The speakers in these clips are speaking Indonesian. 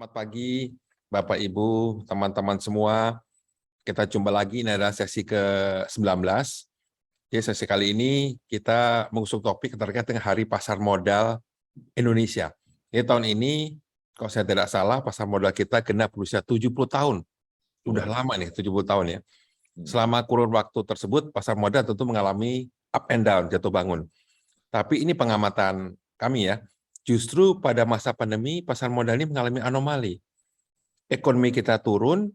Selamat pagi, Bapak, Ibu, teman-teman semua. Kita jumpa lagi, ini adalah sesi ke-19. Di sesi kali ini kita mengusung topik terkait dengan Hari Pasar Modal Indonesia. Ini tahun ini, kalau saya tidak salah, pasar modal kita genap berusia 70 tahun. Udah lama nih, 70 tahun ya. Selama kurun waktu tersebut, pasar modal tentu mengalami up and down, jatuh bangun. Tapi ini pengamatan kami ya, justru pada masa pandemi, pasar modal ini mengalami anomali. Ekonomi kita turun,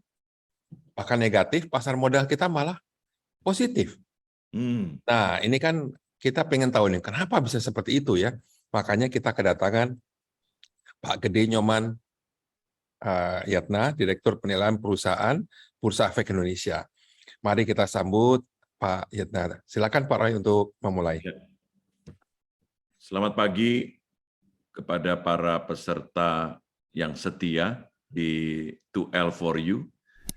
bahkan negatif, pasar modal kita malah positif. Nah, ini kan kita pengen tahu nih, kenapa bisa seperti itu ya? Makanya kita kedatangan Pak Gede Nyoman Yatna, Direktur Penilaian Perusahaan Bursa Efek Indonesia. Mari kita sambut Pak Yatna. Silakan Pak Roy untuk memulai. Selamat pagi kepada para peserta yang setia di 2L for You,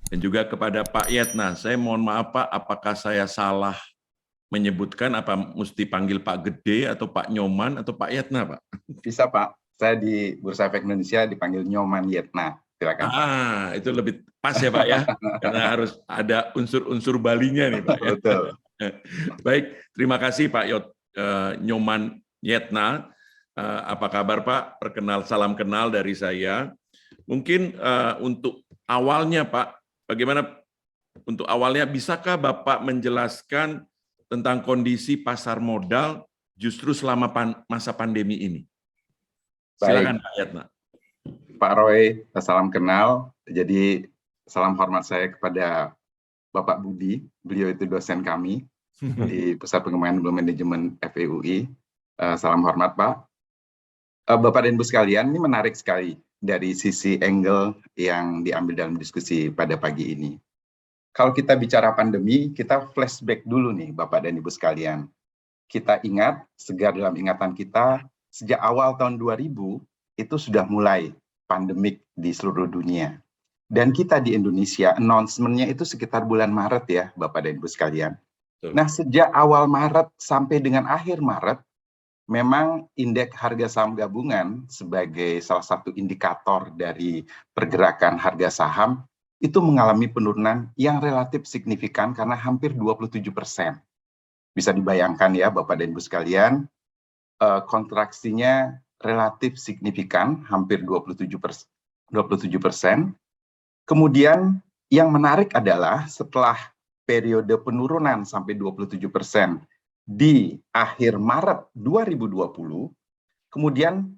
dan juga kepada Pak Yatna. Saya mohon maaf Pak, apakah saya salah menyebutkan, apa mesti panggil Pak Gede atau Pak Nyoman atau Pak Yatna Pak? Bisa Pak, saya di Bursa Efek Indonesia dipanggil Nyoman Yatna. Silakan. Itu lebih pas ya Pak ya, karena harus ada unsur-unsur Balinya nih Pak ya. Betul. Baik, terima kasih Pak Nyoman Yatna. Apa kabar Pak? Salam kenal dari saya. Mungkin untuk awalnya Pak, bagaimana untuk awalnya bisakah Bapak menjelaskan tentang kondisi pasar modal justru selama masa pandemi ini? Silakan Pak Yatna. Pak Roy, salam kenal. Jadi salam hormat saya kepada Bapak Budi. Beliau itu dosen kami di Pusat Pengembangan Ilmu Manajemen FEUI. Salam hormat Pak. Bapak dan Ibu sekalian, ini menarik sekali dari sisi angle yang diambil dalam diskusi pada pagi ini. Kalau kita bicara pandemi, kita flashback dulu nih Bapak dan Ibu sekalian. Kita ingat, segar dalam ingatan kita, sejak awal tahun 2000, itu sudah mulai pandemik di seluruh dunia. Dan kita di Indonesia, announcement-nya itu sekitar bulan Maret ya Bapak dan Ibu sekalian. Nah, sejak awal Maret sampai dengan akhir Maret, memang indeks harga saham gabungan sebagai salah satu indikator dari pergerakan harga saham itu mengalami penurunan yang relatif signifikan karena hampir 27%. Bisa dibayangkan ya Bapak dan Ibu sekalian, kontraksinya relatif signifikan, hampir 27%. Kemudian yang menarik adalah setelah periode penurunan sampai 27% di akhir Maret 2020, kemudian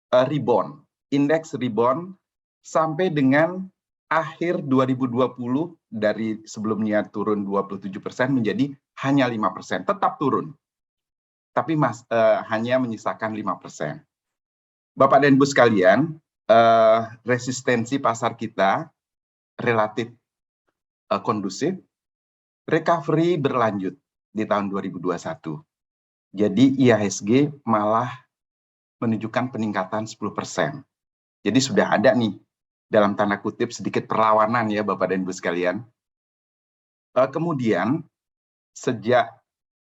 rebound, indeks rebound sampai dengan akhir 2020 dari sebelumnya turun 27% menjadi hanya 5%, tetap turun. Tapi hanya menyisakan 5%. Bapak dan Ibu sekalian, resistensi pasar kita relatif kondusif, recovery berlanjut di tahun 2021. Jadi IHSG malah menunjukkan peningkatan 10%. Jadi sudah ada nih, dalam tanda kutip sedikit perlawanan ya Bapak dan Ibu sekalian. Kemudian sejak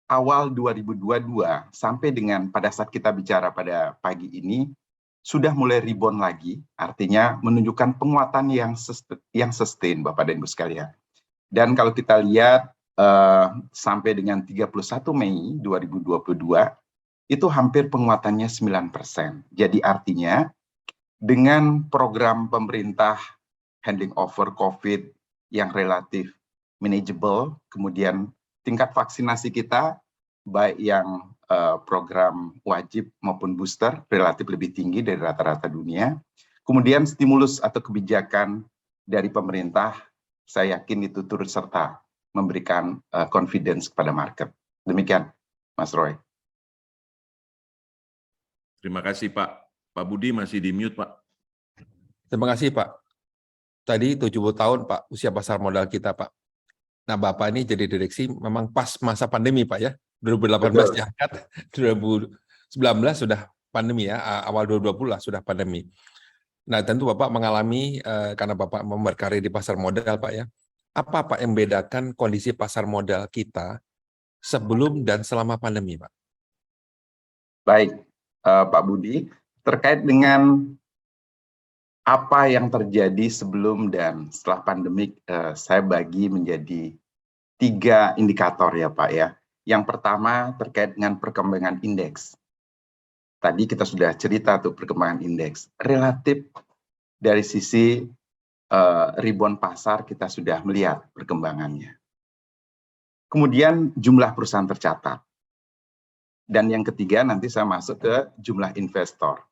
awal 2022 sampai dengan pada saat kita bicara pada pagi ini, sudah mulai rebound lagi, artinya menunjukkan penguatan yang sustain Bapak dan Ibu sekalian. Dan kalau kita lihat sampai dengan 31 Mei 2022, itu hampir penguatannya 9%. Jadi artinya dengan program pemerintah handling over COVID yang relatif manageable, kemudian tingkat vaksinasi kita, baik yang program wajib maupun booster relatif lebih tinggi dari rata-rata dunia. Kemudian stimulus atau kebijakan dari pemerintah, saya yakin itu turut serta memberikan confidence kepada market. Demikian, Mas Roy. Terima kasih Pak. Pak Budi masih di mute Pak. Terima kasih Pak. Tadi 70 tahun Pak, usia pasar modal kita Pak. Nah Bapak ini jadi direksi memang pas masa pandemi Pak ya. 2018 diangkat, 2019 sudah pandemi ya, awal 2020 lah sudah pandemi. Nah tentu Bapak mengalami, karena Bapak berkarir di pasar modal Pak ya, apa Pak yang membedakan kondisi pasar modal kita sebelum dan selama pandemi Pak? Baik, Pak Budi, terkait dengan apa yang terjadi sebelum dan setelah pandemik, saya bagi menjadi 3 indikator ya Pak ya. Yang pertama terkait dengan perkembangan indeks. Tadi kita sudah cerita tuh perkembangan indeks. Relatif dari sisi rebound pasar kita sudah melihat perkembangannya. Kemudian jumlah perusahaan tercatat. Dan yang ketiga nanti saya masuk ke jumlah investor.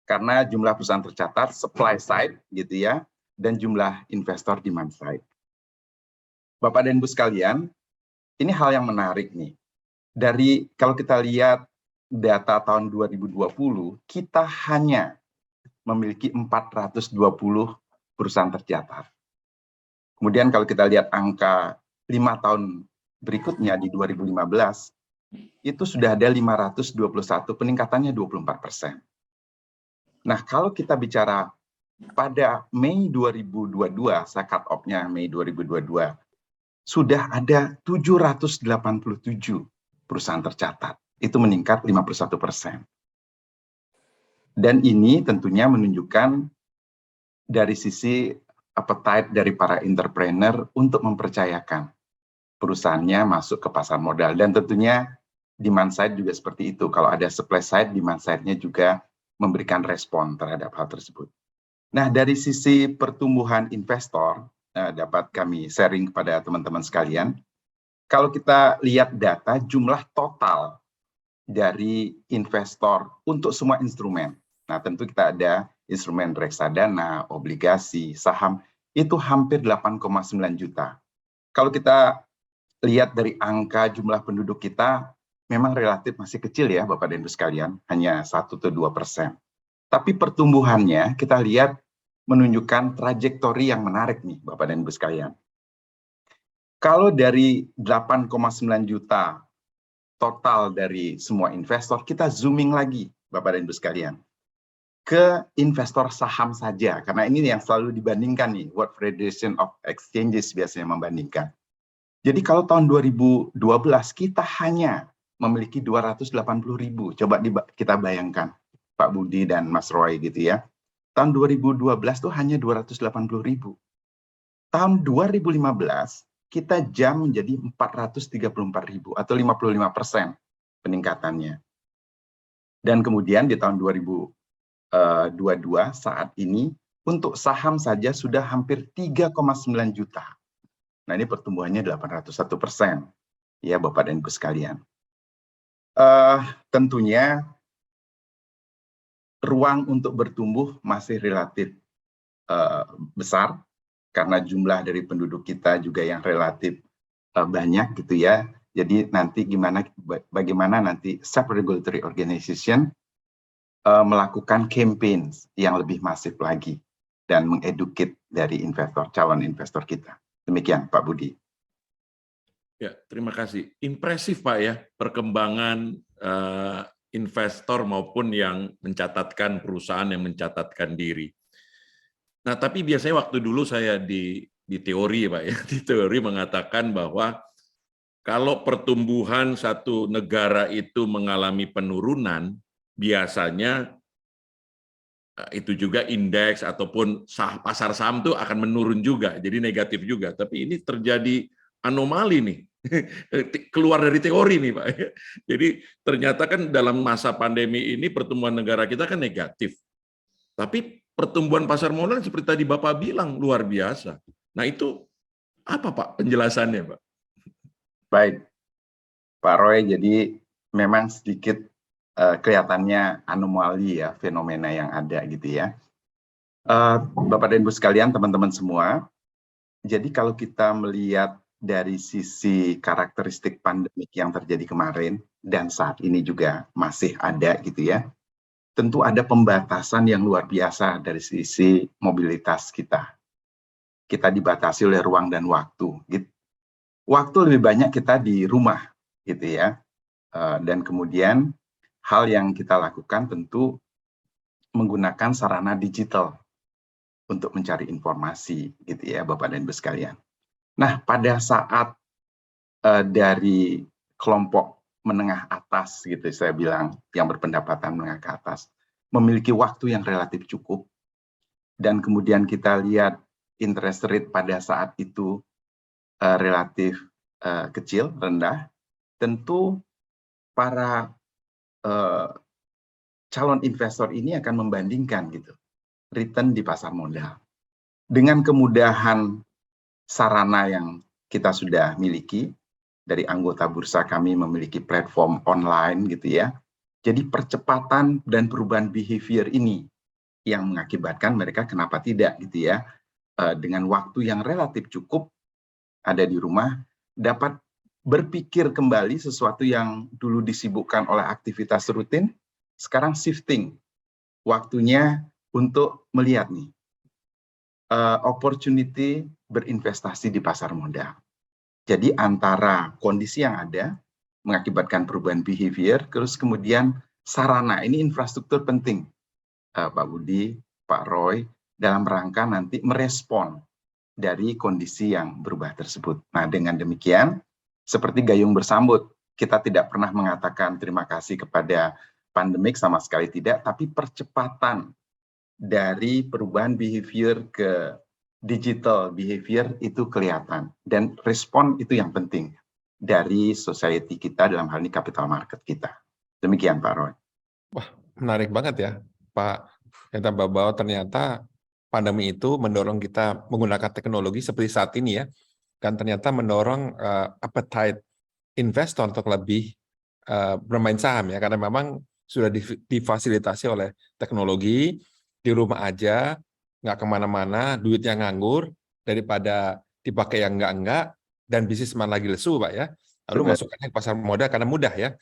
Karena jumlah perusahaan tercatat supply side gitu ya, dan jumlah investor demand side. Bapak dan Ibu sekalian, ini hal yang menarik nih. Dari kalau kita lihat data tahun 2020, kita hanya memiliki 420 perusahaan tercatat. Kemudian kalau kita lihat angka 5 tahun berikutnya di 2015, itu sudah ada 521, peningkatannya 24%. Nah, kalau kita bicara pada Mei 2022, saya cut off-nya Mei 2022, sudah ada 787 perusahaan tercatat. Itu meningkat 51%. Dan ini tentunya menunjukkan dari sisi appetite dari para entrepreneur untuk mempercayakan perusahaannya masuk ke pasar modal. Dan tentunya demand side juga seperti itu. Kalau ada supply side, demand side-nya juga memberikan respon terhadap hal tersebut. Nah, dari sisi pertumbuhan investor, dapat kami sharing kepada teman-teman sekalian. Kalau kita lihat data jumlah total dari investor untuk semua instrumen. Nah, tentu kita ada instrumen reksadana, obligasi, saham, itu hampir 8,9 juta. Kalau kita lihat dari angka jumlah penduduk kita, memang relatif masih kecil ya Bapak dan Ibu sekalian, hanya 1-2%. Tapi pertumbuhannya kita lihat menunjukkan trajektori yang menarik nih Bapak dan Ibu sekalian. Kalau dari 8,9 juta total dari semua investor, kita zooming lagi Bapak dan Ibu sekalian ke investor saham saja, karena ini yang selalu dibandingkan nih, World Federation of Exchanges biasanya membandingkan. Jadi kalau tahun 2012 kita hanya memiliki 280.000, coba kita bayangkan Pak Budi dan Mas Roy gitu ya. Tahun 2012 tuh hanya 280.000. Tahun 2015 kita jam menjadi 434.000 atau 55% peningkatannya. Dan kemudian di tahun 2022 saat ini untuk saham saja sudah hampir 3,9 juta. Nah, ini pertumbuhannya 801%. Ya, Bapak dan Ibu sekalian. Tentunya ruang untuk bertumbuh masih relatif besar karena jumlah dari penduduk kita juga yang relatif banyak gitu ya. Jadi nanti bagaimana nanti self-regulatory organization melakukan campaign yang lebih masif lagi dan mengeduket dari investor, calon investor kita. Demikian Pak Budi. Ya, terima kasih. Impresif Pak ya, perkembangan investor maupun yang mencatatkan perusahaan yang mencatatkan diri. Nah, tapi biasanya waktu dulu saya di teori Pak ya, di teori mengatakan bahwa kalau pertumbuhan satu negara itu mengalami penurunan, biasanya itu juga indeks ataupun pasar saham itu akan menurun juga, jadi negatif juga. Tapi ini terjadi anomali nih, keluar dari teori nih Pak. Jadi ternyata kan dalam masa pandemi ini pertumbuhan negara kita kan negatif. Tapi pertumbuhan pasar modal seperti tadi Bapak bilang luar biasa. Nah itu apa Pak penjelasannya Pak? Baik, Pak Roy, jadi memang sedikit kelihatannya anomali ya, fenomena yang ada gitu ya. Bapak dan Ibu sekalian, teman-teman semua, jadi kalau kita melihat dari sisi karakteristik pandemik yang terjadi kemarin dan saat ini juga masih ada gitu ya, tentu ada pembatasan yang luar biasa dari sisi mobilitas kita. Kita dibatasi oleh ruang dan waktu. Gitu. Waktu lebih banyak kita di rumah gitu ya, dan kemudian hal yang kita lakukan tentu menggunakan sarana digital untuk mencari informasi gitu ya Bapak dan Ibu sekalian. Nah, pada saat dari kelompok menengah atas gitu saya bilang yang berpendapatan menengah ke atas memiliki waktu yang relatif cukup, dan kemudian kita lihat interest rate pada saat itu relatif kecil, rendah, tentu para calon investor ini akan membandingkan gitu return di pasar modal. Dengan kemudahan sarana yang kita sudah miliki, dari anggota bursa kami memiliki platform online gitu ya. Jadi percepatan dan perubahan behavior ini yang mengakibatkan mereka kenapa tidak gitu ya, dengan waktu yang relatif cukup ada di rumah, dapat berpikir kembali sesuatu yang dulu disibukkan oleh aktivitas rutin, sekarang shifting waktunya untuk melihat nih opportunity berinvestasi di pasar modal. Jadi antara kondisi yang ada mengakibatkan perubahan behavior, terus kemudian sarana, ini infrastruktur penting, Pak Budi, Pak Roy, dalam rangka nanti merespon dari kondisi yang berubah tersebut. Nah, dengan demikian, seperti gayung bersambut, kita tidak pernah mengatakan terima kasih kepada pandemik, sama sekali tidak, tapi percepatan dari perubahan behavior ke digital behavior itu kelihatan. Dan respon itu yang penting dari society kita, dalam hal ini capital market kita. Demikian Pak Roy. Wah, menarik banget ya, Pak. Kita bahwa ternyata pandemi itu mendorong kita menggunakan teknologi seperti saat ini ya, kan ternyata mendorong appetite investor untuk lebih bermain saham ya, karena memang sudah difasilitasi oleh teknologi, di rumah aja, nggak kemana-mana, duitnya nganggur, daripada dipakai yang enggak, dan bisnisman lagi lesu Pak ya, lalu masukkannya ke pasar modal karena mudah ya,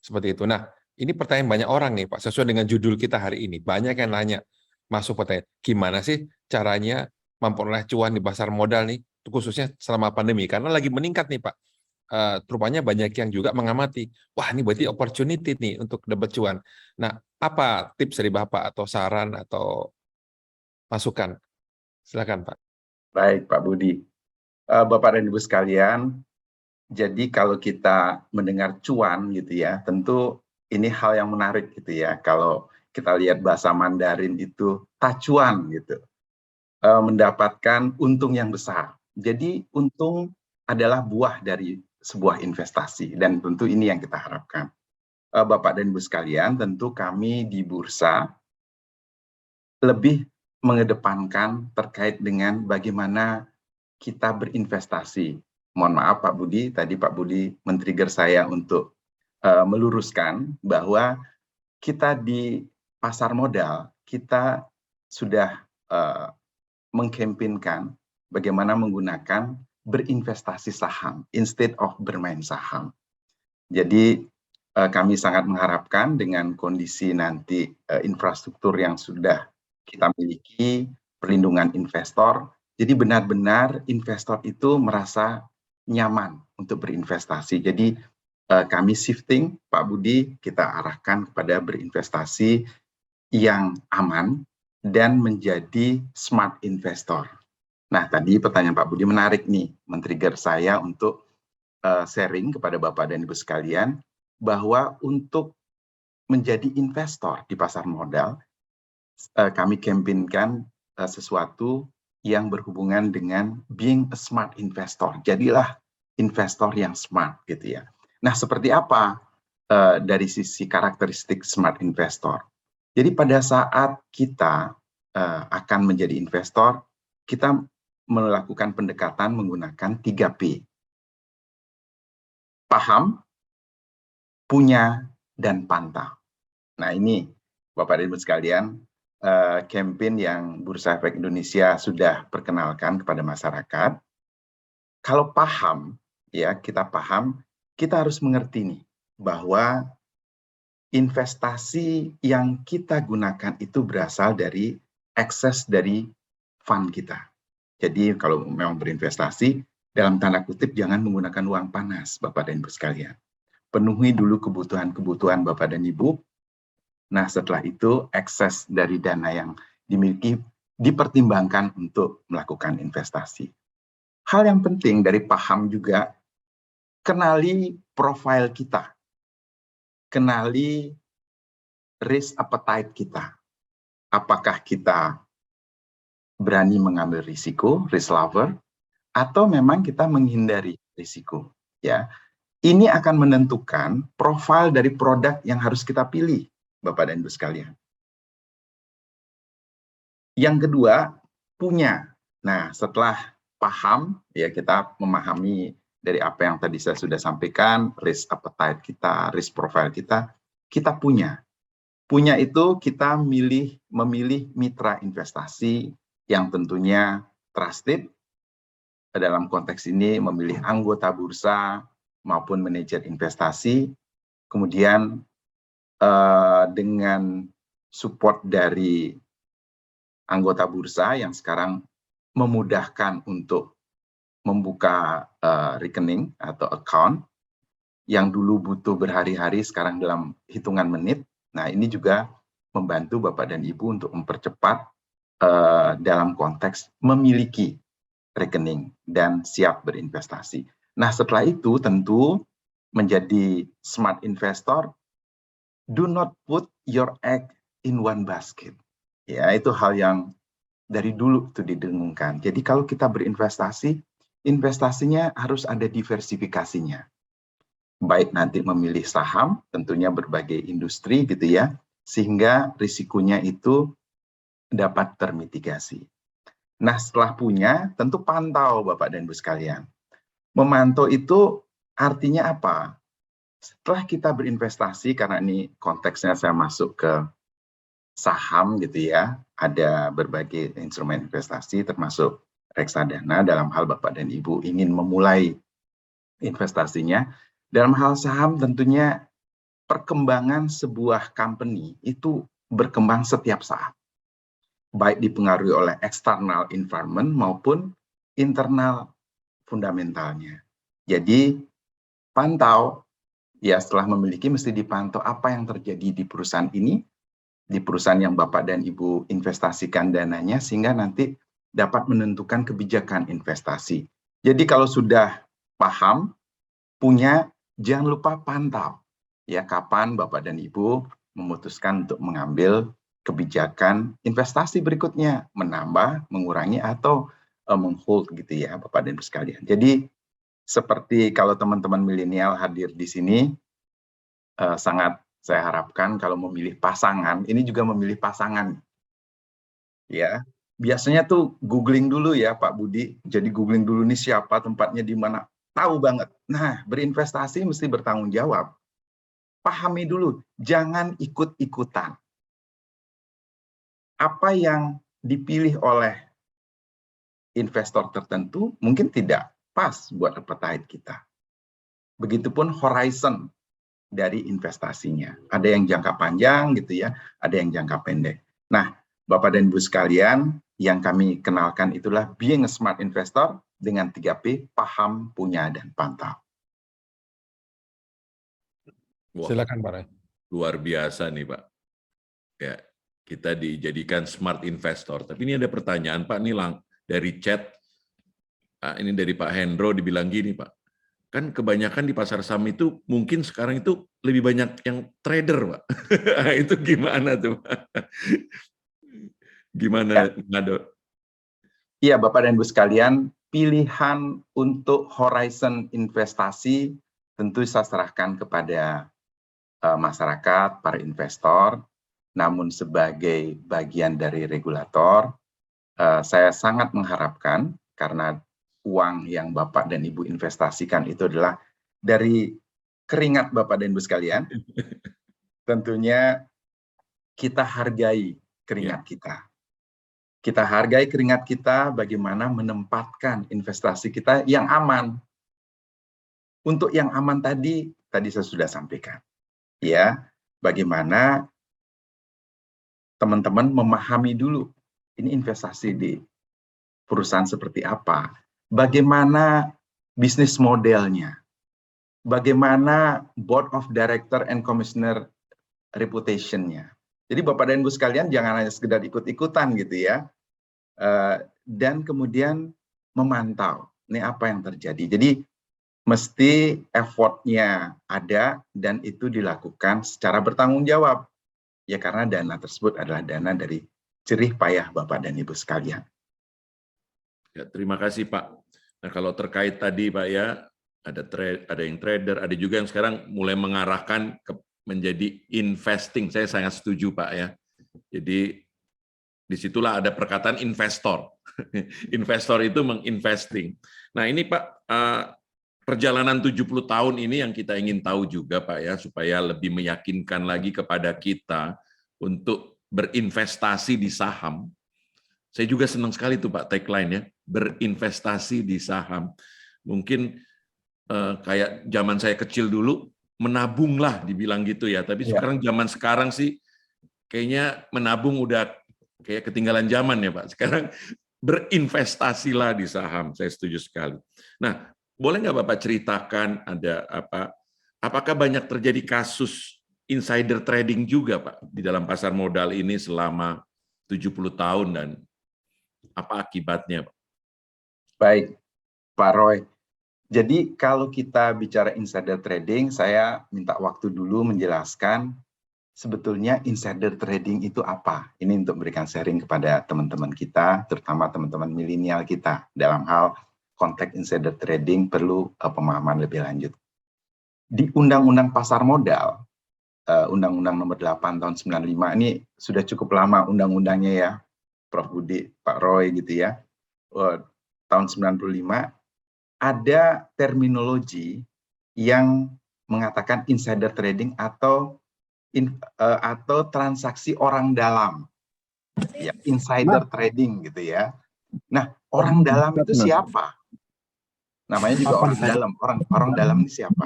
seperti itu. Nah, ini pertanyaan banyak orang nih Pak, sesuai dengan judul kita hari ini. Banyak yang nanya, masuk pertanyaan, gimana sih caranya memperoleh cuan di pasar modal nih, khususnya selama pandemi, karena lagi meningkat nih Pak. Rupanya banyak yang juga mengamati, wah ini berarti opportunity nih untuk dapat cuan. Nah, apa tips dari Bapak atau saran atau masukan? Silakan Pak. Baik Pak Budi. Bapak dan Ibu sekalian, jadi kalau kita mendengar cuan gitu ya, tentu ini hal yang menarik gitu ya. Kalau kita lihat bahasa Mandarin itu tacuan gitu, mendapatkan untung yang besar. Jadi untung adalah buah dari sebuah investasi, dan tentu ini yang kita harapkan. Bapak dan Ibu sekalian, tentu kami di bursa lebih mengedepankan terkait dengan bagaimana kita berinvestasi. Mohon maaf Pak Budi, tadi Pak Budi men-trigger saya untuk meluruskan bahwa kita di pasar modal, kita sudah mengkampanyekan bagaimana menggunakan berinvestasi saham instead of bermain saham. Jadi kami sangat mengharapkan dengan kondisi nanti infrastruktur yang sudah kita miliki, perlindungan investor, jadi benar-benar investor itu merasa nyaman untuk berinvestasi. Jadi kami shifting, Pak Budi, kita arahkan kepada berinvestasi yang aman dan menjadi smart investor. Nah, tadi pertanyaan Pak Budi menarik nih, men-trigger saya untuk sharing kepada Bapak dan Ibu sekalian, bahwa untuk menjadi investor di pasar modal, kami kampanyekan sesuatu yang berhubungan dengan being a smart investor. Jadilah investor yang smart gitu ya. Nah, seperti apa dari sisi karakteristik smart investor? Jadi pada saat kita akan menjadi investor, kita melakukan pendekatan menggunakan 3P. Paham, punya, dan pantau. Nah ini Bapak dan Ibu sekalian, campaign yang Bursa Efek Indonesia sudah perkenalkan kepada masyarakat. Kalau paham, ya kita paham, kita harus mengerti nih bahwa investasi yang kita gunakan itu berasal dari ekses dari fund kita. Jadi kalau memang berinvestasi, dalam tanda kutip jangan menggunakan uang panas, Bapak dan Ibu sekalian. Penuhi dulu kebutuhan-kebutuhan Bapak dan Ibu. Nah, setelah itu ekses dari dana yang dimiliki dipertimbangkan untuk melakukan investasi. Hal yang penting dari paham juga, kenali profil kita. Kenali risk appetite kita. Apakah kita berani mengambil risiko, risk lover, atau memang kita menghindari risiko. Ya, ini akan menentukan profil dari produk yang harus kita pilih, Bapak dan Ibu sekalian. Yang kedua, punya. Nah, setelah paham, ya kita memahami dari apa yang tadi saya sudah sampaikan, risk appetite kita, risk profile kita punya. Punya itu kita memilih mitra investasi yang tentunya trusted, dalam konteks ini memilih anggota bursa maupun manajer investasi, kemudian dengan support dari anggota bursa yang sekarang memudahkan untuk membuka rekening atau account yang dulu butuh berhari-hari sekarang dalam hitungan menit. Nah, ini juga membantu Bapak dan Ibu untuk mempercepat dalam konteks memiliki rekening dan siap berinvestasi. Nah, setelah itu tentu menjadi smart investor, do not put your egg in one basket. Ya, itu hal yang dari dulu itu didengungkan. Jadi kalau kita berinvestasi, investasinya harus ada diversifikasinya. Baik nanti memilih saham, tentunya berbagai industri gitu ya, sehingga risikonya itu dapat termitigasi. Nah, setelah punya, tentu pantau Bapak dan Ibu sekalian. Memantau itu artinya apa? Setelah kita berinvestasi, karena ini konteksnya saya masuk ke saham gitu ya, ada berbagai instrumen investasi termasuk reksadana dalam hal Bapak dan Ibu ingin memulai investasinya. Dalam hal saham tentunya perkembangan sebuah company itu berkembang setiap saat. Baik dipengaruhi oleh external environment maupun internal fundamentalnya. Jadi pantau, ya setelah memiliki mesti dipantau apa yang terjadi di perusahaan ini, di perusahaan yang Bapak dan Ibu investasikan dananya, sehingga nanti dapat menentukan kebijakan investasi. Jadi kalau sudah paham, punya, jangan lupa pantau. Ya, kapan Bapak dan Ibu memutuskan untuk mengambil kebijakan investasi berikutnya, menambah, mengurangi, atau menghold gitu ya Bapak dan Ibu sekalian. Jadi seperti kalau teman-teman milenial hadir di sini, sangat saya harapkan kalau memilih pasangan, ini juga memilih pasangan. Ya, biasanya tuh googling dulu ya Pak Budi, jadi googling dulu nih siapa, tempatnya di mana, tahu banget. Nah, berinvestasi mesti bertanggung jawab. Pahami dulu, jangan ikut-ikutan. Apa yang dipilih oleh investor tertentu mungkin tidak pas buat appetite kita. Begitupun horizon dari investasinya. Ada yang jangka panjang gitu ya, ada yang jangka pendek. Nah, Bapak dan Ibu sekalian, yang kami kenalkan itulah being a smart investor dengan 3P, paham, punya, dan pantau. Wah, Silakan Pak Ray. luar biasa nih Pak. Ya, kita dijadikan smart investor. Tapi ini ada pertanyaan Pak, nih dari chat. Ini dari Pak Hendro dibilang gini Pak. Kan kebanyakan di pasar saham itu mungkin sekarang itu lebih banyak yang trader Pak. Itu gimana tuh Pak? Gimana Nado? Iya Bapak dan Ibu sekalian, pilihan untuk horizon investasi tentu saya serahkan kepada masyarakat, para investor, namun sebagai bagian dari regulator, saya sangat mengharapkan karena uang yang Bapak dan Ibu investasikan itu adalah dari keringat Bapak dan Ibu sekalian, tentunya kita hargai keringat kita. Kita hargai keringat kita, bagaimana menempatkan investasi kita yang aman. Untuk yang aman tadi saya sudah sampaikan. Ya, bagaimana teman-teman memahami dulu, ini investasi di perusahaan seperti apa, bagaimana bisnis modelnya, bagaimana board of director and commissioner reputation-nya. Jadi Bapak dan Ibu sekalian jangan hanya sekedar ikut-ikutan gitu ya, dan kemudian memantau, ini apa yang terjadi. Jadi mesti effort-nya ada dan itu dilakukan secara bertanggung jawab. Ya karena dana tersebut adalah dana dari jerih payah Bapak dan Ibu sekalian. Ya, terima kasih Pak. Nah, kalau terkait tadi Pak ya, ada yang trader, ada juga yang sekarang mulai mengarahkan menjadi investing. Saya sangat setuju Pak ya. Jadi disitulah ada perkataan investor. Investor itu menginvesting. Nah ini Pak, perjalanan 70 tahun ini yang kita ingin tahu juga Pak ya, supaya lebih meyakinkan lagi kepada kita untuk berinvestasi di saham. Saya juga senang sekali tuh Pak tagline ya, berinvestasi di saham. Mungkin kayak zaman saya kecil dulu, menabunglah dibilang gitu ya, tapi zaman sekarang sih kayaknya menabung udah kayak ketinggalan zaman ya Pak. Sekarang berinvestasilah di saham, saya setuju sekali. Nah, boleh nggak Bapak ceritakan ada apakah banyak terjadi kasus insider trading juga Pak di dalam pasar modal ini selama 70 tahun dan apa akibatnya Pak? Baik, Pak Roy. Jadi kalau kita bicara insider trading, saya minta waktu dulu menjelaskan sebetulnya insider trading itu apa. Ini untuk memberikan sharing kepada teman-teman kita, terutama teman-teman milenial kita. Dalam hal konteks insider trading perlu pemahaman lebih lanjut. Di Undang-Undang Pasar Modal, Undang-Undang nomor 8 tahun 95, ini sudah cukup lama undang-undangnya ya, Prof. Budi, Pak Roy gitu ya. Tahun 95, ada terminologi yang mengatakan insider trading atau transaksi orang dalam, ya, insider trading gitu ya. Nah, orang dalam itu siapa? Namanya juga orang dalam. Orang dalam ini siapa?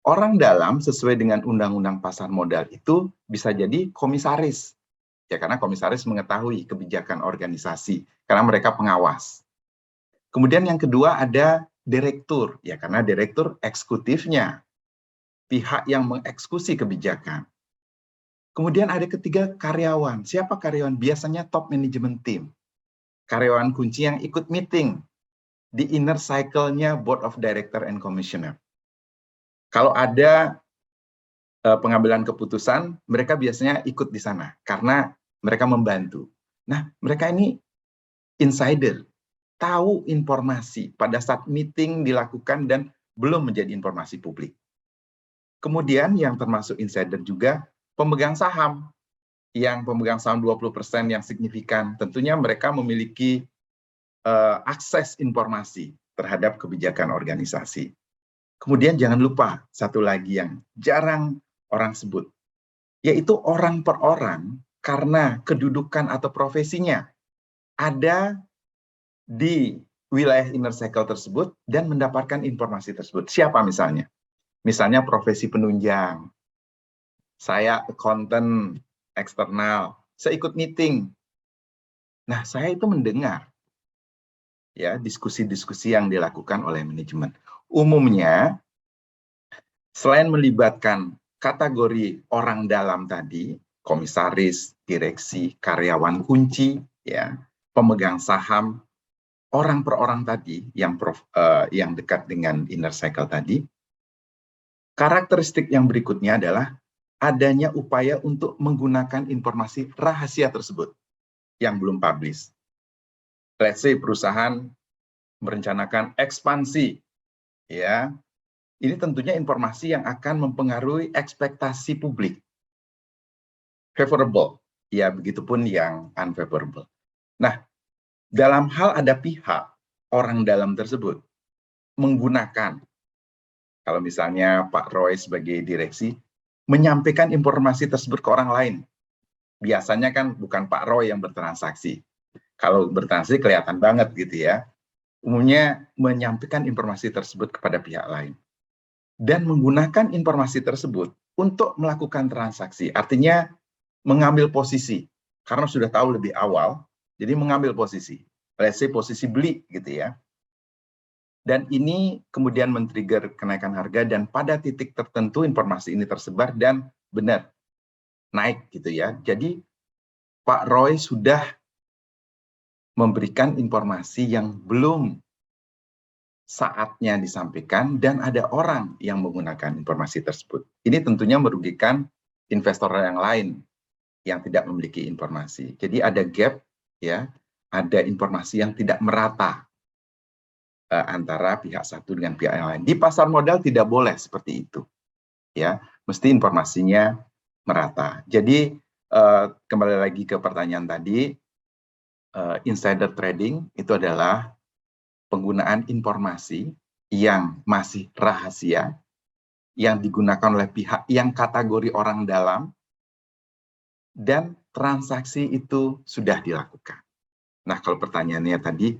Orang dalam sesuai dengan Undang-Undang Pasar Modal itu bisa jadi komisaris, ya, karena komisaris mengetahui kebijakan organisasi, karena mereka pengawas. Kemudian yang kedua ada direktur, ya, karena direktur eksekutifnya, pihak yang mengeksekusi kebijakan. Kemudian ada ketiga karyawan. Siapa karyawan? Biasanya top management team. Karyawan kunci yang ikut meeting di inner cycle-nya board of director and commissioner. Kalau ada pengambilan keputusan, mereka biasanya ikut di sana karena mereka membantu. Nah, mereka ini insider, tahu informasi pada saat meeting dilakukan dan belum menjadi informasi publik. Kemudian yang termasuk insider juga pemegang saham, yang pemegang saham 20% yang signifikan. Tentunya mereka memiliki akses informasi terhadap kebijakan organisasi. Kemudian jangan lupa satu lagi yang jarang orang sebut, yaitu orang per orang karena kedudukan atau profesinya ada di wilayah inner cycle tersebut dan mendapatkan informasi tersebut. Siapa misalnya? Misalnya profesi penunjang. Saya accountant eksternal, saya ikut meeting. Nah, saya itu mendengar ya diskusi-diskusi yang dilakukan oleh manajemen. Umumnya selain melibatkan kategori orang dalam tadi, komisaris, direksi, karyawan kunci, ya, pemegang saham, orang per orang tadi yang dekat dengan inner cycle tadi, karakteristik yang berikutnya adalah adanya upaya untuk menggunakan informasi rahasia tersebut yang belum publish. Let's say perusahaan merencanakan ekspansi, ya. Ini tentunya informasi yang akan mempengaruhi ekspektasi publik. Favorable, ya, begitupun yang unfavorable. Nah, dalam hal ada pihak orang dalam tersebut menggunakan, kalau misalnya Pak Roy sebagai direksi menyampaikan informasi tersebut ke orang lain. Biasanya kan bukan Pak Roy yang bertransaksi. Kalau bertransaksi kelihatan banget gitu ya. Umumnya menyampaikan informasi tersebut kepada pihak lain. Dan menggunakan informasi tersebut untuk melakukan transaksi. Artinya mengambil posisi. Karena sudah tahu lebih awal, jadi mengambil posisi. Let's say posisi beli gitu ya. Dan ini kemudian men-trigger kenaikan harga dan pada titik tertentu informasi ini tersebar dan benar naik gitu ya. Jadi Pak Roy sudah memberikan informasi yang belum saatnya disampaikan dan ada orang yang menggunakan informasi tersebut. Ini tentunya merugikan investor yang lain yang tidak memiliki informasi. Jadi ada gap ya ada informasi yang tidak merata antara pihak satu dengan pihak yang lain. Di pasar modal tidak boleh seperti itu, ya, mesti informasinya merata. Jadi kembali lagi ke pertanyaan tadi, insider trading itu adalah penggunaan informasi yang masih rahasia, yang digunakan oleh pihak yang kategori orang dalam, dan transaksi itu sudah dilakukan. Nah, kalau pertanyaannya tadi,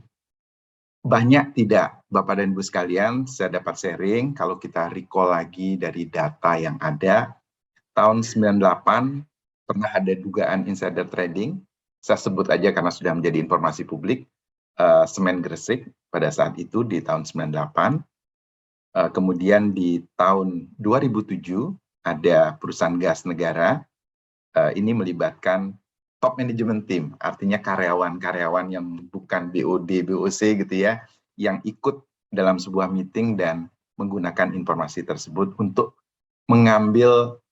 banyak tidak, Bapak dan Ibu sekalian, saya dapat sharing, kalau kita recall lagi dari data yang ada, tahun 98 pernah ada dugaan insider trading, saya sebut aja karena sudah menjadi informasi publik, Semen Gresik pada saat itu di tahun 98, kemudian di tahun 2007 ada perusahaan gas negara, ini melibatkan top management team, artinya karyawan-karyawan yang bukan BOD, BOC gitu ya, yang ikut dalam sebuah meeting dan menggunakan informasi tersebut untuk mengambil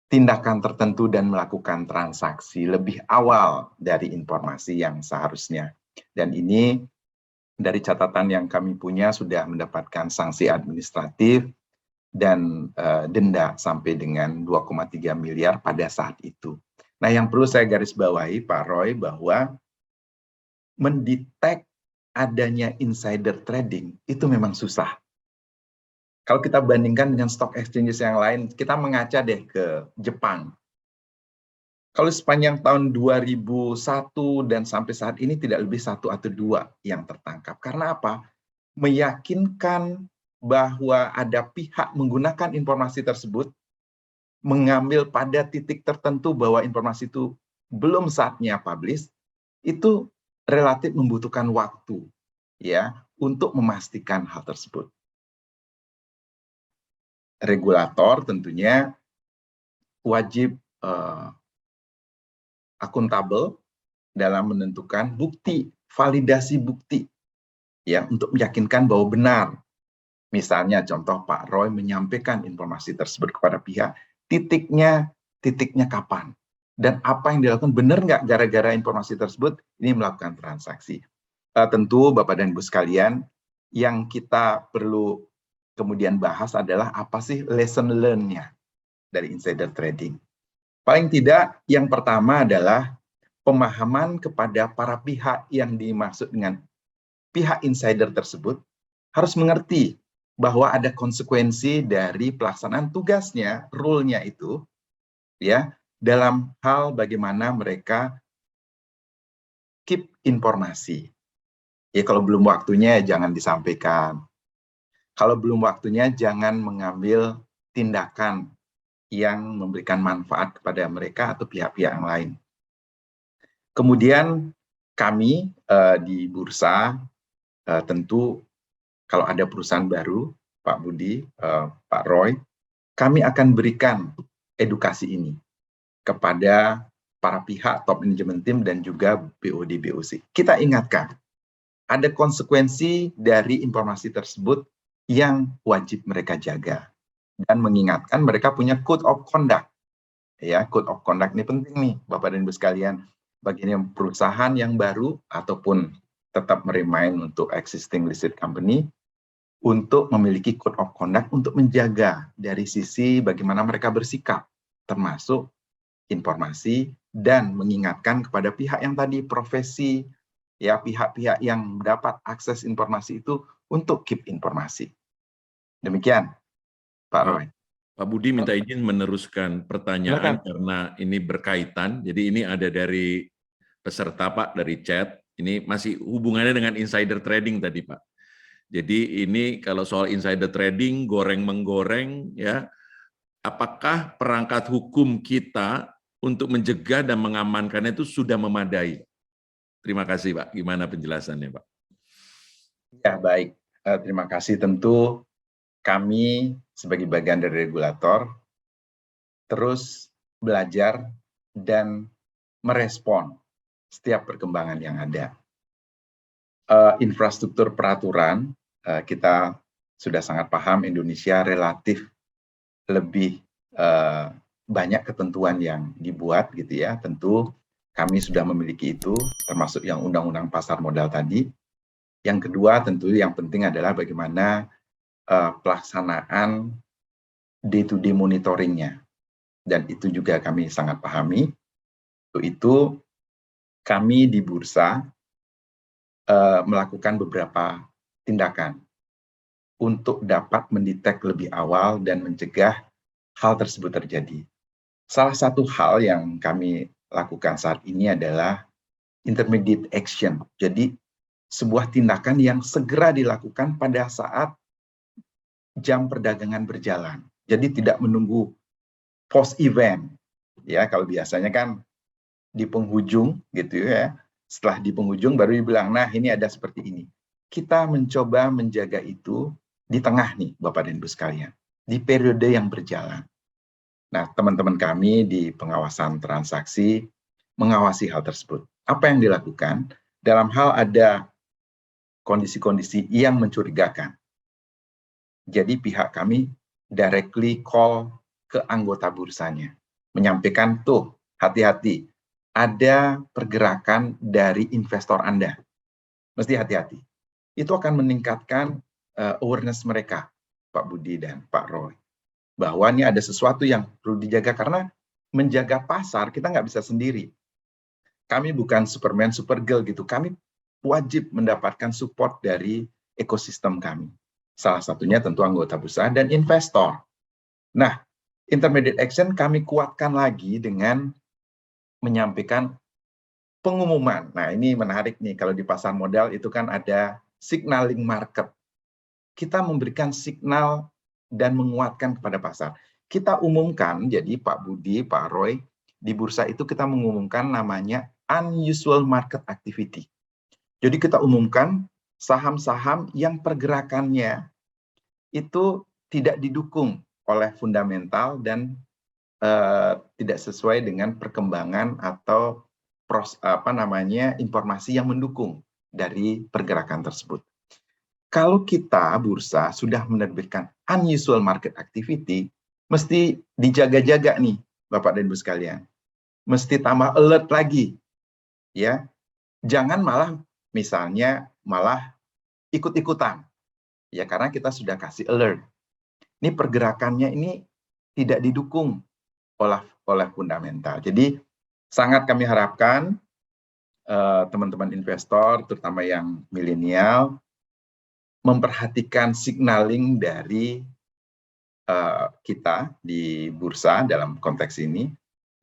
tindakan tertentu dan melakukan transaksi lebih awal dari informasi yang seharusnya. Dan ini dari catatan yang kami punya sudah mendapatkan sanksi administratif dan denda sampai dengan 2,3 miliar pada saat itu. Nah, yang perlu saya garis bawahi, Pak Roy, bahwa mendetek adanya insider trading itu memang susah. Kalau kita bandingkan dengan stock exchanges yang lain, kita mengaca deh ke Jepang. Kalau sepanjang tahun 2001 dan sampai saat ini tidak lebih 1 atau 2 yang tertangkap. Karena apa? Meyakinkan bahwa ada pihak menggunakan informasi tersebut, mengambil pada titik tertentu bahwa informasi itu belum saatnya publish, itu relatif membutuhkan waktu ya untuk memastikan hal tersebut. Regulator tentunya wajib akuntabel dalam menentukan bukti, validasi bukti ya untuk meyakinkan bahwa benar. Misalnya contoh Pak Roy menyampaikan informasi tersebut kepada pihak, titiknya kapan dan apa yang dilakukan, benar nggak gara-gara informasi tersebut ini melakukan transaksi. Tentu Bapak dan Ibu sekalian, yang kita perlu kemudian bahas adalah apa sih lesson learn-nya dari insider trading. Paling tidak yang pertama adalah pemahaman kepada para pihak yang dimaksud dengan pihak insider tersebut harus mengerti bahwa ada konsekuensi dari pelaksanaan tugasnya, rule-nya itu, ya, dalam hal bagaimana mereka keep informasi. Ya, kalau belum waktunya jangan disampaikan. Kalau belum waktunya jangan mengambil tindakan yang memberikan manfaat kepada mereka atau pihak-pihak yang lain. Kemudian kami di bursa tentu kalau ada perusahaan baru, Pak Budi, Pak Roy, kami akan berikan edukasi ini kepada para pihak top management team dan juga BOD, BOC. Kita ingatkan, ada konsekuensi dari informasi tersebut yang wajib mereka jaga. Dan mengingatkan mereka punya code of conduct. Ya, code of conduct ini penting nih, Bapak dan Ibu sekalian. Bagi perusahaan yang baru ataupun tetap meremain untuk existing listed company, untuk memiliki code of conduct untuk menjaga dari sisi bagaimana mereka bersikap, termasuk informasi dan mengingatkan kepada pihak yang tadi profesi, ya pihak-pihak yang mendapat akses informasi itu untuk keep informasi. Demikian, Pak Roy. Pak Budi minta izin meneruskan pertanyaan. Silakan. Karena ini berkaitan. Jadi ini ada dari peserta Pak, dari chat. Ini masih hubungannya dengan insider trading tadi Pak. Jadi ini kalau soal insider trading, goreng-menggoreng, ya, apakah perangkat hukum kita untuk mencegah dan mengamankannya itu sudah memadai? Terima kasih Pak. Gimana penjelasannya Pak? Ya baik, terima kasih. Tentu kami sebagai bagian dari regulator terus belajar dan merespon setiap perkembangan yang ada. Infrastruktur peraturan, kita sudah sangat paham Indonesia relatif lebih banyak ketentuan yang dibuat gitu ya. Tentu Kami sudah memiliki itu, termasuk yang undang-undang pasar modal tadi. Yang kedua tentu yang penting adalah bagaimana pelaksanaan day-to-day monitoringnya. Dan itu juga kami sangat pahami. Untuk itu kami di bursa melakukan beberapa tindakan untuk dapat mendetek lebih awal dan mencegah hal tersebut terjadi. Salah satu hal yang kami lakukan saat ini adalah intermediate action. Jadi sebuah tindakan yang segera dilakukan pada saat jam perdagangan berjalan. Jadi tidak menunggu post event. Ya, kalau biasanya kan di penghujung gitu ya. Setelah di penghujung baru dibilang, nah ini ada seperti ini. Kita mencoba menjaga itu di tengah nih, Bapak dan Ibu sekalian. Di periode yang berjalan. Nah, teman-teman kami di pengawasan transaksi mengawasi hal tersebut. Apa yang dilakukan? Dalam hal ada kondisi-kondisi yang mencurigakan. Jadi pihak kami directly call ke anggota bursanya. Menyampaikan tuh, hati-hati. Ada pergerakan dari investor Anda. Mesti hati-hati. Itu akan meningkatkan awareness mereka, Pak Budi dan Pak Roy. Bahwa ini ada sesuatu yang perlu dijaga, karena menjaga pasar kita nggak bisa sendiri. Kami bukan Superman, Supergirl gitu. Kami wajib mendapatkan support dari ekosistem kami. Salah satunya tentu anggota bursa dan investor. Nah, intermediate action kami kuatkan lagi dengan menyampaikan pengumuman. Nah, ini menarik nih, kalau di pasar modal itu kan ada signaling market. Kita memberikan signal dan menguatkan kepada pasar. Kita umumkan, jadi Pak Budi, Pak Roy, di bursa itu kita mengumumkan namanya unusual market activity. Jadi kita umumkan saham-saham yang pergerakannya itu tidak didukung oleh fundamental dan tidak sesuai dengan perkembangan atau informasi yang mendukung dari pergerakan tersebut. Kalau kita bursa sudah menerbitkan unusual market activity, mesti dijaga-jaga nih, Bapak dan Ibu sekalian. Mesti tambah alert lagi, ya. Jangan malah misalnya ikut-ikutan, ya, karena kita sudah kasih alert. Ini pergerakannya ini tidak didukung oleh fundamental. Jadi sangat kami harapkan teman-teman investor, terutama yang milenial, memperhatikan signaling dari kita di bursa dalam konteks ini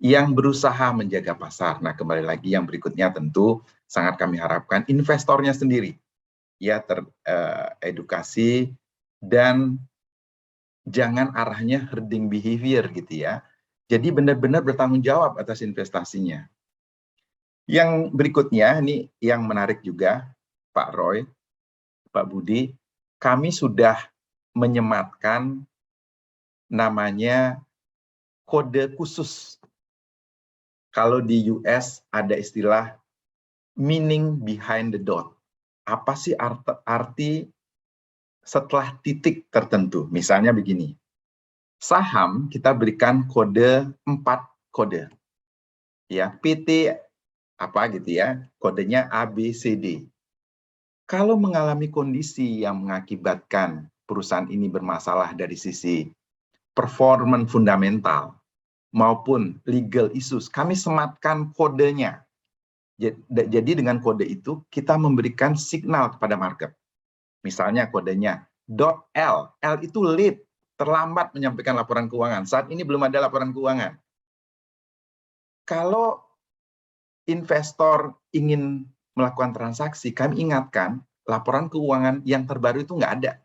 yang berusaha menjaga pasar. Nah, kembali lagi yang berikutnya tentu sangat kami harapkan investornya sendiri ya teredukasi dan jangan arahnya herding behavior gitu ya. Jadi benar-benar bertanggung jawab atas investasinya. Yang berikutnya ini yang menarik juga, Pak Roy, Pak Budi, kami sudah menyematkan namanya kode khusus. Kalau di US ada istilah meaning behind the dot. Apa sih arti setelah titik tertentu? Misalnya begini, saham kita berikan kode 4 kode. Ya, PT apa gitu ya, kodenya ABCD. Kalau mengalami kondisi yang mengakibatkan perusahaan ini bermasalah dari sisi performance fundamental maupun legal issues, kami sematkan kodenya. Jadi dengan kode itu kita memberikan signal kepada market. Misalnya kodenya .L, L itu lead, terlambat menyampaikan laporan keuangan. Saat ini belum ada laporan keuangan. Kalau investor ingin melakukan transaksi, kami ingatkan laporan keuangan yang terbaru itu nggak ada.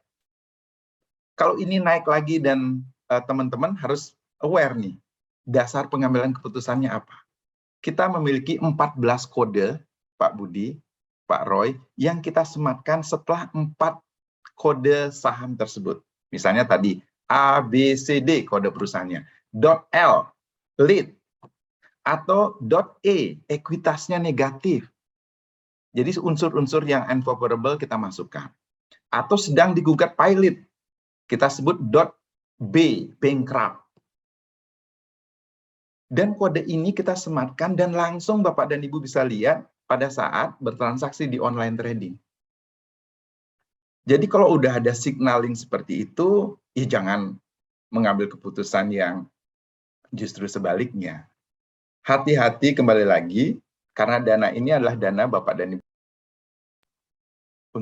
Kalau ini naik lagi dan teman-teman harus aware nih, dasar pengambilan keputusannya apa. Kita memiliki 14 kode, Pak Budi, Pak Roy, yang kita sematkan setelah 4 kode saham tersebut. Misalnya tadi, A, B, C, D kode perusahaannya. .L, lead. Atau .E, ekuitasnya negatif. Jadi unsur-unsur yang unfavorable kita masukkan. Atau sedang digugat pilot, kita sebut .B, bankrupt. Dan kode ini kita sematkan dan langsung Bapak dan Ibu bisa lihat pada saat bertransaksi di online trading. Jadi kalau udah ada signaling seperti itu, ya jangan mengambil keputusan yang justru sebaliknya. Hati-hati kembali lagi, karena dana ini adalah dana Bapak dan Ibu.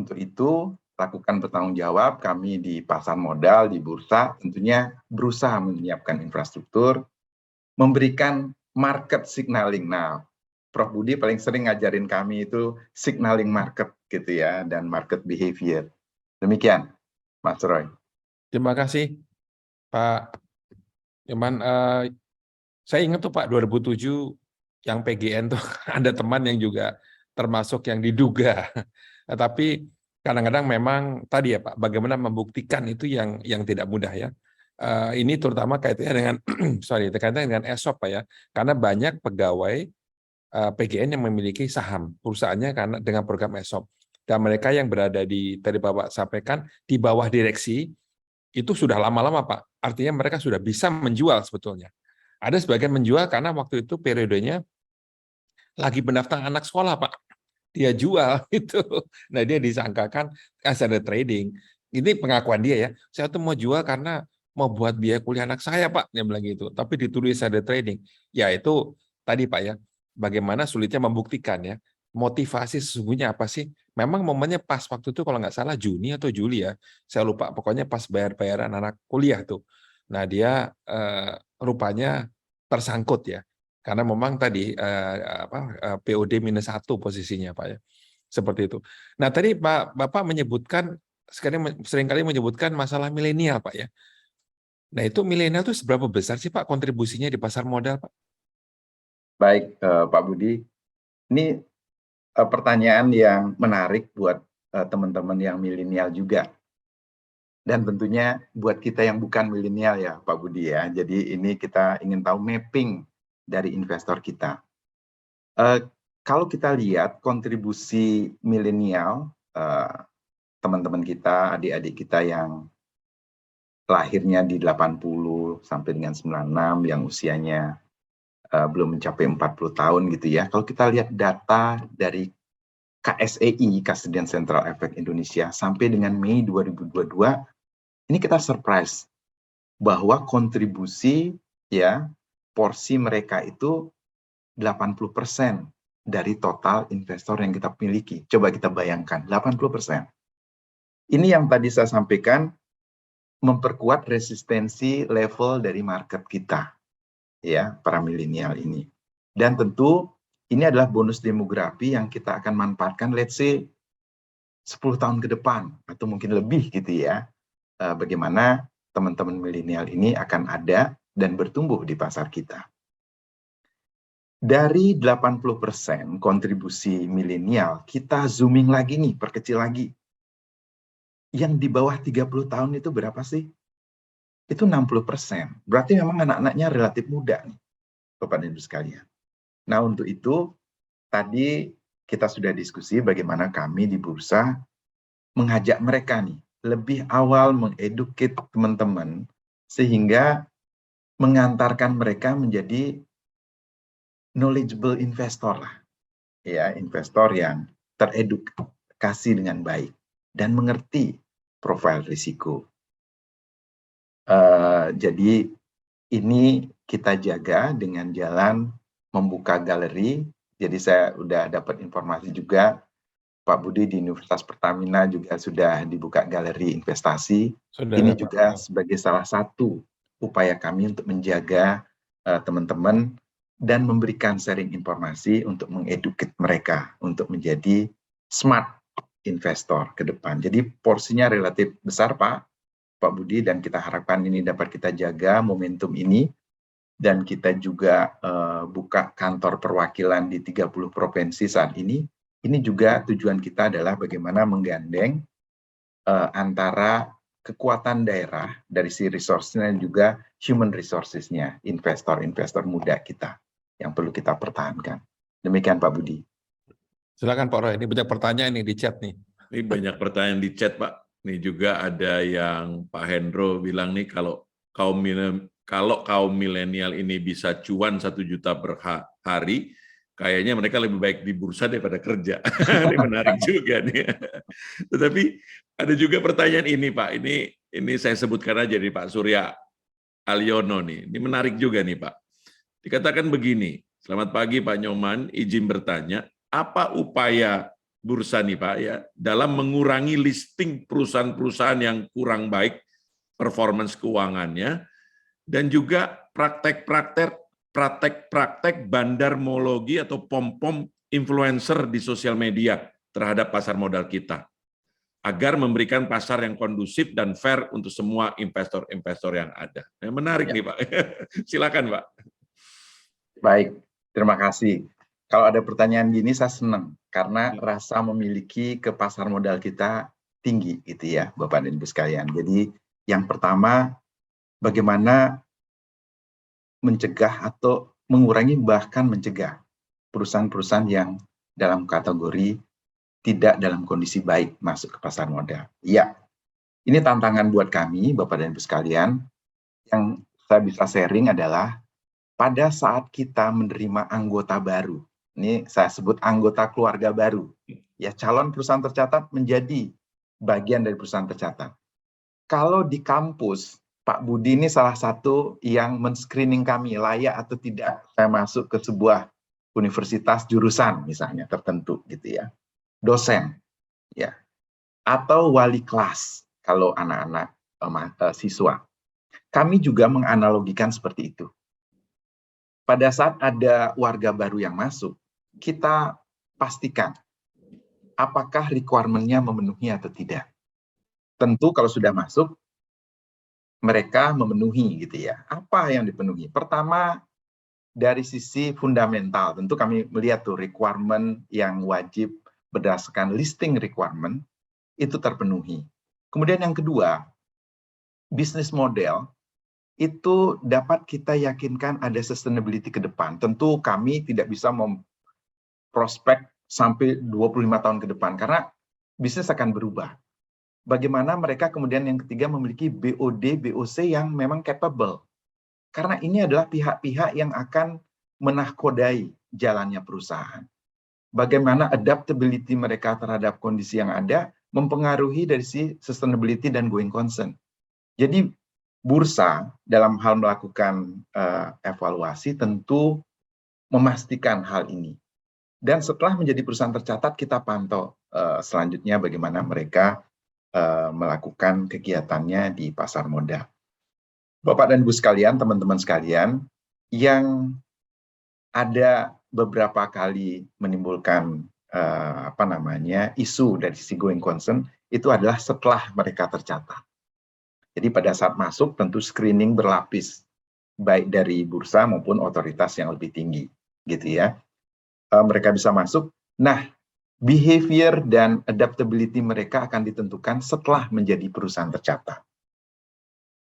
Untuk itu, lakukan bertanggung jawab. Kami di pasar modal, di bursa, tentunya berusaha menyiapkan infrastruktur, memberikan market signaling. Nah, Prof. Budi paling sering ngajarin kami itu signaling market gitu ya, dan market behavior. Demikian, Mas Roy. Terima kasih, Pak Nyoman. Saya ingat tuh Pak, 2007 yang PGN tuh ada teman yang juga termasuk yang diduga. Tapi kadang-kadang memang tadi ya Pak, bagaimana membuktikan itu yang tidak mudah ya. Ini terutama kaitannya dengan kaitannya dengan ESOP Pak ya, karena banyak pegawai PGN yang memiliki saham perusahaannya karena dengan program ESOP. Dan mereka yang berada tadi Bapak sampaikan di bawah direksi itu sudah lama-lama Pak. Artinya mereka sudah bisa menjual sebetulnya. Ada sebagian menjual karena waktu itu periodenya lagi pendaftaran anak sekolah Pak. Dia jual itu. Nah dia disangkakan ada trading. Ini pengakuan dia ya. Saya tuh mau jual karena mau buat biaya kuliah anak saya Pak. Dia bilang gitu. Tapi ditulis ada trading. Ya itu tadi Pak ya. Bagaimana sulitnya membuktikan ya. Motivasi sesungguhnya apa sih? Memang momennya pas waktu itu kalau nggak salah Juni atau Juli ya. Saya lupa. Pokoknya pas bayar-bayaran anak kuliah tuh. Nah dia rupanya tersangkut ya. Karena memang tadi POD -1 posisinya Pak ya. Seperti itu. Nah tadi Bapak menyebutkan, seringkali menyebutkan masalah milenial Pak ya. Nah itu milenial itu seberapa besar sih Pak kontribusinya di pasar modal Pak? Baik, Pak Budi. Ini pertanyaan yang menarik buat teman-teman yang milenial juga. Dan tentunya buat kita yang bukan milenial ya Pak Budi ya. Jadi ini kita ingin tahu mapping dari investor kita. Kalau kita lihat kontribusi milenial, teman-teman kita, adik-adik kita yang lahirnya di 80 sampai dengan 96, yang usianya belum mencapai 40 tahun gitu ya. Kalau kita lihat data dari KSEI, Kasedian Central Efek Indonesia, sampai dengan Mei 2022, ini kita surprise bahwa kontribusi ya porsi mereka itu 80% dari total investor yang kita miliki. Coba kita bayangkan, 80%. Ini yang tadi saya sampaikan, memperkuat resistensi level dari market kita, ya, para milenial ini. Dan tentu ini adalah bonus demografi yang kita akan manfaatkan, let's say, 10 tahun ke depan, atau mungkin lebih gitu ya. Bagaimana teman-teman milenial ini akan ada dan bertumbuh di pasar kita. Dari 80% kontribusi milenial, kita zooming lagi nih, perkecil lagi. Yang di bawah 30 tahun itu berapa sih? Itu 60%. Berarti memang anak-anaknya relatif muda nih, Bapak dan Ibu sekalian. Nah, untuk itu, tadi kita sudah diskusi bagaimana kami di bursa mengajak mereka nih, lebih awal mengeduket teman-teman, sehingga mengantarkan mereka menjadi knowledgeable investor lah, ya, investor yang teredukasi dengan baik dan mengerti profil risiko. Jadi ini kita jaga dengan jalan membuka galeri. Jadi saya sudah dapat informasi juga, Pak Budi, di Universitas Pertamina juga sudah dibuka galeri investasi. Ini juga sebagai salah satu upaya kami untuk menjaga teman-teman dan memberikan sharing informasi untuk mengeduket mereka untuk menjadi smart investor ke depan. Jadi porsinya relatif besar Pak Budi, dan kita harapkan ini dapat kita jaga momentum ini, dan kita juga buka kantor perwakilan di 30 provinsi saat ini. Ini juga tujuan kita adalah bagaimana menggandeng antara kekuatan daerah dari si resource-nya dan juga human resources-nya, investor-investor muda kita yang perlu kita pertahankan. Demikian Pak Budi. Silakan Pak Roy, ini banyak pertanyaan nih di chat nih. Ini banyak pertanyaan di chat Pak. Ini juga ada yang Pak Hendro bilang nih, kalau kaum kalau kaum milenial ini bisa cuan 1 juta per hari, kayaknya mereka lebih baik di bursa daripada kerja. Ini menarik juga nih. Tetapi ada juga pertanyaan ini, Pak. Ini saya sebutkan aja nih, Pak Surya Aliono nih. Ini menarik juga nih, Pak. Dikatakan begini, selamat pagi Pak Nyoman, izin bertanya, apa upaya bursa nih Pak ya dalam mengurangi listing perusahaan-perusahaan yang kurang baik performance keuangannya, dan juga praktek-praktek bandarmologi atau pom-pom influencer di sosial media terhadap pasar modal kita, agar memberikan pasar yang kondusif dan fair untuk semua investor-investor yang ada. Menarik nih Pak, silakan Pak. Baik, terima kasih. Kalau ada pertanyaan gini saya senang, karena rasa memiliki ke pasar modal kita tinggi gitu ya, Bapak dan Ibu sekalian. Jadi yang pertama, bagaimana mencegah atau mengurangi bahkan mencegah perusahaan-perusahaan yang dalam kategori tidak dalam kondisi baik masuk ke pasar modal. Ya, ini tantangan buat kami, Bapak dan Ibu sekalian. Yang saya bisa sharing adalah pada saat kita menerima anggota baru, ini saya sebut anggota keluarga baru, ya calon perusahaan tercatat menjadi bagian dari perusahaan tercatat. Kalau di kampus, Pak Budi ini salah satu yang men-screening kami layak atau tidak saya masuk ke sebuah universitas jurusan misalnya tertentu gitu ya, dosen, ya, atau wali kelas kalau anak-anak siswa. Kami juga menganalogikan seperti itu. Pada saat ada warga baru yang masuk, kita pastikan apakah requirement-nya memenuhi atau tidak. Tentu kalau sudah masuk, mereka memenuhi gitu ya. Apa yang dipenuhi? Pertama, dari sisi fundamental, tentu kami melihat tuh requirement yang wajib berdasarkan listing requirement, itu terpenuhi. Kemudian yang kedua, bisnis model, itu dapat kita yakinkan ada sustainability ke depan. Tentu kami tidak bisa memprospek sampai 25 tahun ke depan, karena bisnis akan berubah. Bagaimana mereka kemudian yang ketiga memiliki BOD, BOC yang memang capable. Karena ini adalah pihak-pihak yang akan menahkodai jalannya perusahaan. Bagaimana adaptability mereka terhadap kondisi yang ada, mempengaruhi dari si sustainability dan going concern. Jadi bursa dalam hal melakukan evaluasi tentu memastikan hal ini. Dan setelah menjadi perusahaan tercatat, kita pantau selanjutnya bagaimana mereka melakukan kegiatannya di pasar modal. Bapak dan Ibu sekalian, teman-teman sekalian, yang ada beberapa kali menimbulkan isu dari sisi going concern, itu adalah setelah mereka tercatat. Jadi pada saat masuk tentu screening berlapis, baik dari bursa maupun otoritas yang lebih tinggi, gitu ya. Mereka bisa masuk. Nah, behavior dan adaptability mereka akan ditentukan setelah menjadi perusahaan tercatat.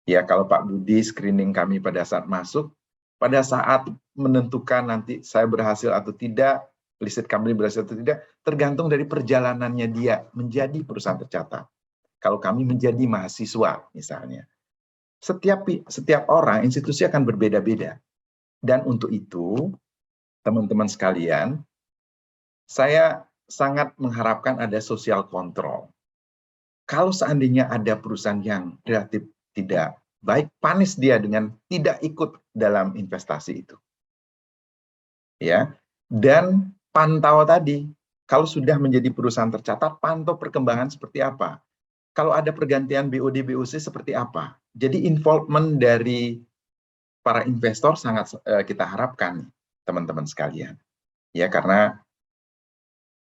Ya, kalau Pak Budi screening kami pada saat masuk, pada saat menentukan nanti saya berhasil atau tidak, listed company berhasil atau tidak, tergantung dari perjalanannya dia menjadi perusahaan tercatat. Kalau kami menjadi mahasiswa misalnya, setiap orang, institusi akan berbeda-beda. Dan untuk itu, teman-teman sekalian, saya sangat mengharapkan ada social control. Kalau seandainya ada perusahaan yang relatif tidak baik, panis dia dengan tidak ikut dalam investasi itu. Ya, dan pantau tadi, kalau sudah menjadi perusahaan tercatat, pantau perkembangan seperti apa. Kalau ada pergantian BOD, BOC seperti apa. Jadi involvement dari para investor sangat kita harapkan, teman-teman sekalian. Ya, karena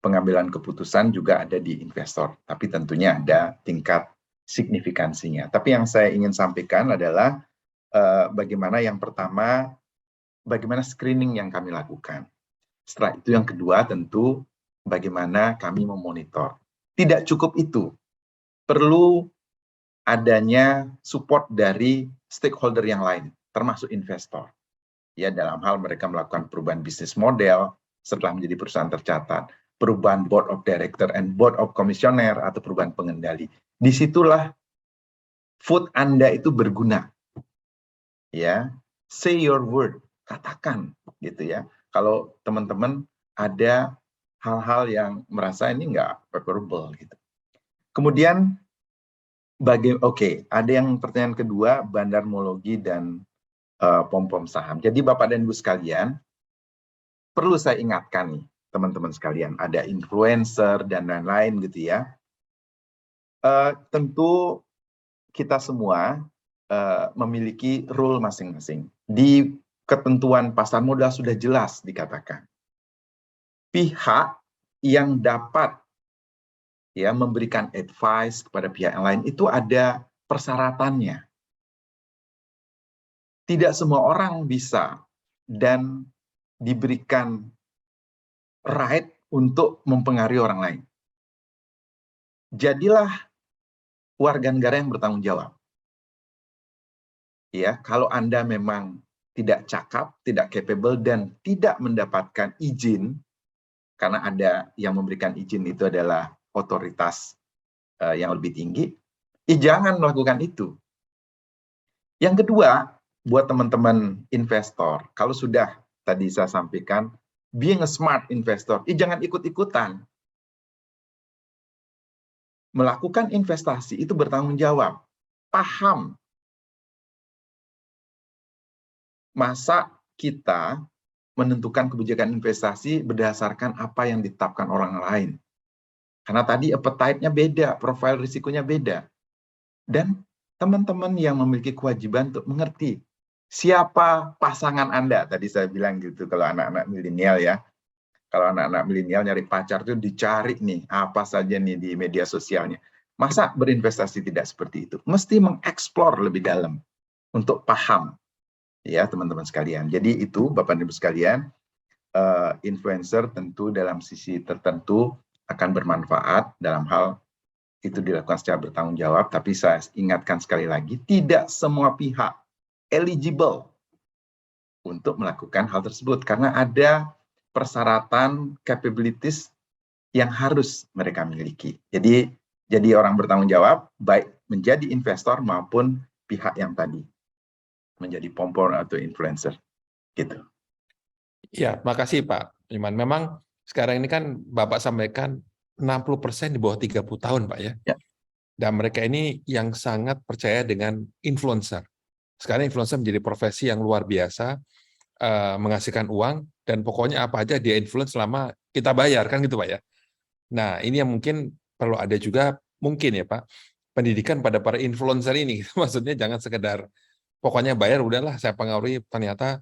pengambilan keputusan juga ada di investor, tapi tentunya ada tingkat signifikansinya. Tapi yang saya ingin sampaikan adalah bagaimana yang pertama, bagaimana screening yang kami lakukan. Setelah itu yang kedua tentu bagaimana kami memonitor. Tidak cukup itu. Perlu adanya support dari stakeholder yang lain, termasuk investor. Ya, dalam hal mereka melakukan perubahan bisnis model setelah menjadi perusahaan tercatat, perubahan board of director and board of commissioner atau perubahan pengendali. Disitulah food Anda itu berguna. ya, say your word, katakan gitu ya. Kalau teman-teman ada hal-hal yang merasa ini nggak preferable gitu. Kemudian ada yang pertanyaan kedua, bandarmologi dan pom-pom saham. Jadi Bapak dan Ibu sekalian, perlu saya ingatkan nih teman-teman sekalian, ada influencer dan lain-lain gitu ya. Tentu kita semua memiliki role masing-masing. Di ketentuan pasar modal sudah jelas dikatakan. Pihak yang dapat ya memberikan advice kepada pihak yang lain itu ada persyaratannya. Tidak semua orang bisa dan diberikan right untuk mempengaruhi orang lain. Jadilah warga negara yang bertanggung jawab. Ya, kalau Anda memang tidak cakap, tidak capable dan tidak mendapatkan izin, karena ada yang memberikan izin itu adalah otoritas yang lebih tinggi, jangan melakukan itu. Yang kedua, buat teman-teman investor, kalau sudah tadi saya sampaikan, being a smart investor, jangan ikut-ikutan. Melakukan investasi itu bertanggung jawab, paham. Masa kita menentukan kebijakan investasi berdasarkan apa yang ditetapkan orang lain. Karena tadi appetite-nya beda, profil risikonya beda. Dan teman-teman yang memiliki kewajiban untuk mengerti siapa pasangan Anda. Tadi saya bilang gitu, kalau anak-anak milenial ya. Kalau anak-anak milenial nyari pacar itu dicari nih, apa saja nih di media sosialnya. Masa berinvestasi tidak seperti itu? Mesti mengeksplor lebih dalam untuk paham. Ya teman-teman sekalian. Jadi itu Bapak dan Ibu sekalian, influencer tentu dalam sisi tertentu akan bermanfaat dalam hal itu dilakukan secara bertanggung jawab, tapi saya ingatkan sekali lagi, tidak semua pihak eligible untuk melakukan hal tersebut, karena ada persyaratan capabilities yang harus mereka miliki. Jadi orang bertanggung jawab, baik menjadi investor maupun pihak yang tadi menjadi pom-pom atau influencer, gitu. Ya, makasih Pak Iman. Memang sekarang ini kan Bapak sampaikan 60% di bawah 30 tahun Pak ya. Ya. Dan mereka ini yang sangat percaya dengan influencer. Sekarang influencer menjadi profesi yang luar biasa, menghasilkan uang, dan pokoknya apa aja dia influence selama kita bayar, kan gitu Pak ya. Nah, ini yang mungkin perlu ada juga, mungkin ya Pak, pendidikan pada para influencer ini. Maksudnya jangan sekedar, pokoknya bayar, udahlah saya pengaruhi, ternyata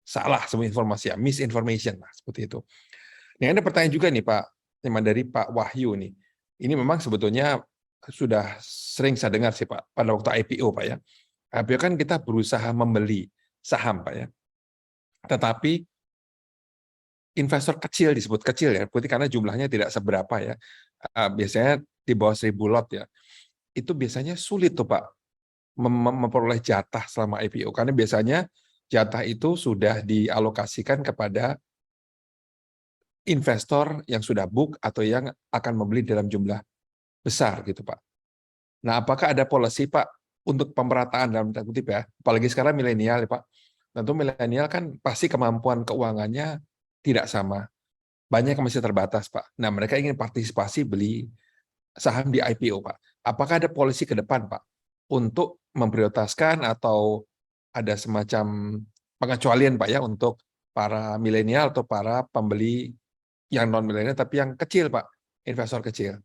salah semua informasi, ya, misinformation, lah, seperti itu. Nah, ada pertanyaan juga nih Pak, dari Pak Wahyu nih. Ini memang sebetulnya sudah sering saya dengar sih Pak, pada waktu IPO Pak ya. IPO kan kita berusaha membeli saham Pak ya. Tetapi investor kecil, disebut kecil ya, berarti karena jumlahnya tidak seberapa ya. Biasanya di bawah 1000 lot ya. Itu biasanya sulit tuh Pak memperoleh jatah selama IPO, karena biasanya jatah itu sudah dialokasikan kepada investor yang sudah book atau yang akan membeli dalam jumlah besar gitu Pak. Nah, apakah ada policy Pak untuk pemerataan dalam tanda kutip ya, apalagi sekarang milenial ya Pak. Tentu milenial kan pasti kemampuan keuangannya tidak sama. Banyak yang masih terbatas Pak. Nah, mereka ingin partisipasi beli saham di IPO Pak. Apakah ada policy ke depan Pak untuk memprioritaskan atau ada semacam pengecualian Pak ya untuk para milenial atau para pembeli yang non milenial tapi yang kecil Pak, investor kecil.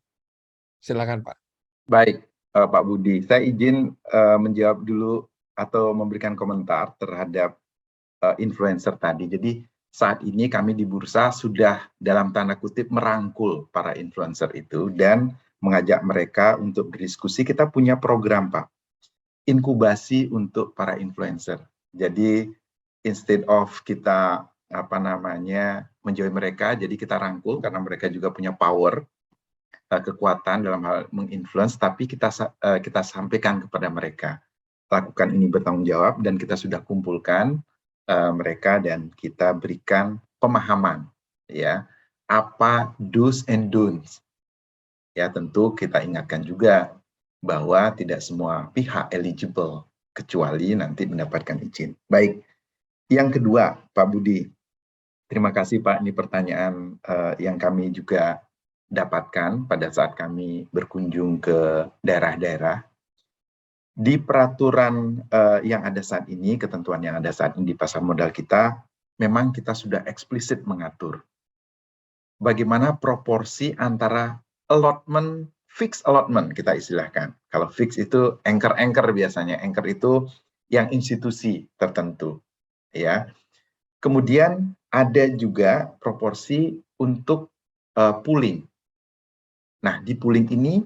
Silakan Pak. Baik, Pak Budi, saya izin menjawab dulu atau memberikan komentar terhadap influencer tadi. Jadi saat ini kami di bursa sudah dalam tanda kutip merangkul para influencer itu dan mengajak mereka untuk berdiskusi. Kita punya program Pak, inkubasi untuk para influencer. Jadi instead of kita menjauhi mereka, jadi kita rangkul karena mereka juga punya power, kekuatan dalam hal menginfluence, tapi kita sampaikan kepada mereka, lakukan ini bertanggung jawab, dan kita sudah kumpulkan mereka dan kita berikan pemahaman ya, apa do's and don'ts. Ya, tentu kita ingatkan juga bahwa tidak semua pihak eligible kecuali nanti mendapatkan izin. Baik, yang kedua Pak Budi, terima kasih Pak, ini pertanyaan yang kami juga dapatkan pada saat kami berkunjung ke daerah-daerah. Di peraturan yang ada saat ini, ketentuan yang ada saat ini di pasar modal kita, memang kita sudah eksplisit mengatur bagaimana proporsi antara allotment, fixed allotment kita istilahkan. Kalau fix itu anchor biasanya, anchor itu yang institusi tertentu, ya. Kemudian ada juga proporsi untuk pooling. Nah, di pooling ini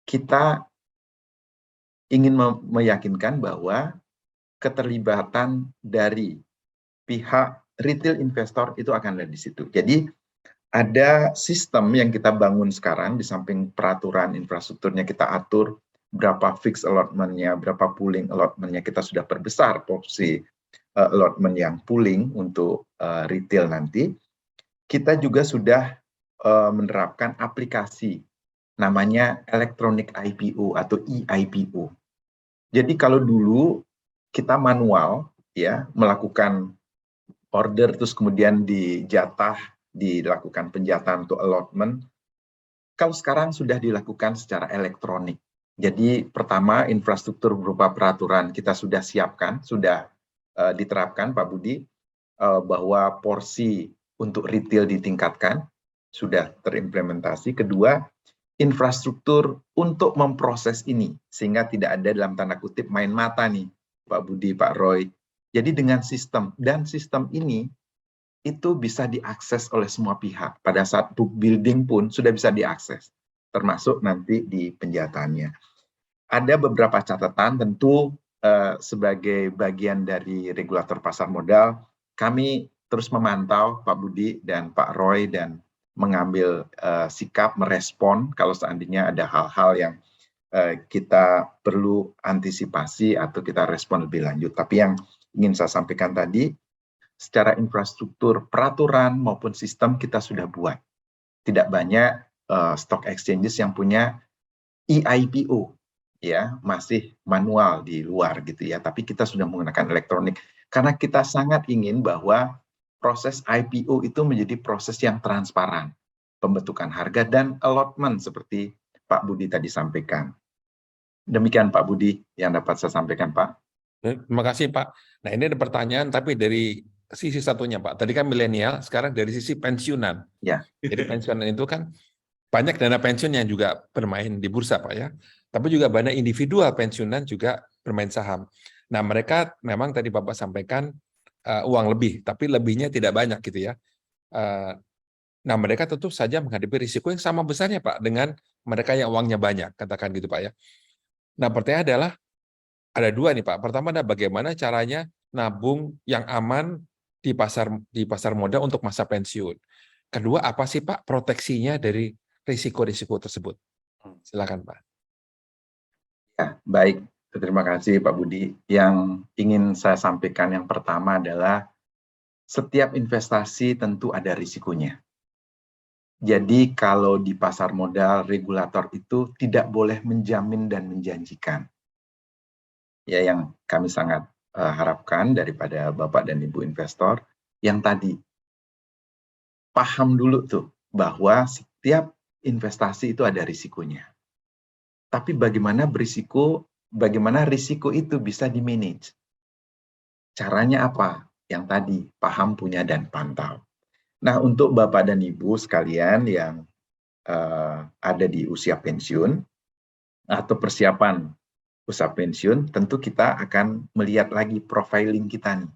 kita ingin meyakinkan bahwa keterlibatan dari pihak retail investor itu akan ada di situ. Jadi ada sistem yang kita bangun sekarang, di samping peraturan infrastrukturnya kita atur, berapa fixed allotment-nya, berapa pooling allotment-nya, kita sudah perbesar porsi allotment yang pooling untuk retail nanti. Kita juga sudah menerapkan aplikasi namanya Electronic IPO atau eIPO. Jadi kalau dulu kita manual ya melakukan order terus kemudian dijatah, dilakukan penjatahan untuk allotment, kalau sekarang sudah dilakukan secara elektronik. Jadi pertama infrastruktur berupa peraturan kita sudah siapkan, sudah diterapkan Pak Budi, bahwa porsi untuk retail ditingkatkan, sudah terimplementasi. Kedua, infrastruktur untuk memproses ini, sehingga tidak ada dalam tanda kutip main mata nih Pak Budi, Pak Roy. Jadi dengan sistem, dan sistem ini itu bisa diakses oleh semua pihak. Pada saat book building pun sudah bisa diakses, termasuk nanti di penjataannya. Ada beberapa catatan tentu sebagai bagian dari regulator pasar modal, kami terus memantau Pak Budi dan Pak Roy dan mengambil sikap merespon kalau seandainya ada hal-hal yang kita perlu antisipasi atau kita respon lebih lanjut. Tapi yang ingin saya sampaikan tadi, secara infrastruktur, peraturan maupun sistem kita sudah buat. Tidak banyak stock exchanges yang punya eIPO, ya masih manual di luar gitu ya. Tapi kita sudah menggunakan elektronik karena kita sangat ingin bahwa proses IPO itu menjadi proses yang transparan, pembentukan harga dan allotment seperti Pak Budi tadi sampaikan. Demikian Pak Budi yang dapat saya sampaikan Pak. Terima kasih Pak. Nah ini ada pertanyaan tapi dari sisi satunya Pak. Tadi kan milenial, sekarang dari sisi pensiunan. Ya. Jadi pensiunan itu kan banyak dana pensiun yang juga bermain di bursa Pak ya. Tapi juga banyak individual pensiunan juga bermain saham. Nah mereka memang tadi Bapak sampaikan uang lebih, tapi lebihnya tidak banyak gitu ya. Nah mereka tentu saja menghadapi risiko yang sama besarnya Pak dengan mereka yang uangnya banyak, katakan gitu Pak ya. Nah pertanyaan adalah ada dua nih Pak. Pertama adalah bagaimana caranya nabung yang aman di pasar modal untuk masa pensiun. Kedua apa sih Pak proteksinya dari risiko-risiko tersebut? Silakan Pak. Ya, baik. Terima kasih Pak Budi. Yang ingin saya sampaikan yang pertama adalah setiap investasi tentu ada risikonya. Jadi kalau di pasar modal, regulator itu tidak boleh menjamin dan menjanjikan. Ya, yang kami sangat harapkan daripada Bapak dan Ibu investor, yang tadi, paham dulu tuh bahwa setiap investasi itu ada risikonya. Tapi bagaimana risiko itu bisa di-manage? Caranya apa? Yang tadi, paham, punya, dan pantau. Nah, untuk Bapak dan Ibu sekalian yang ada di usia pensiun atau persiapan usia pensiun, tentu kita akan melihat lagi profiling kita nih.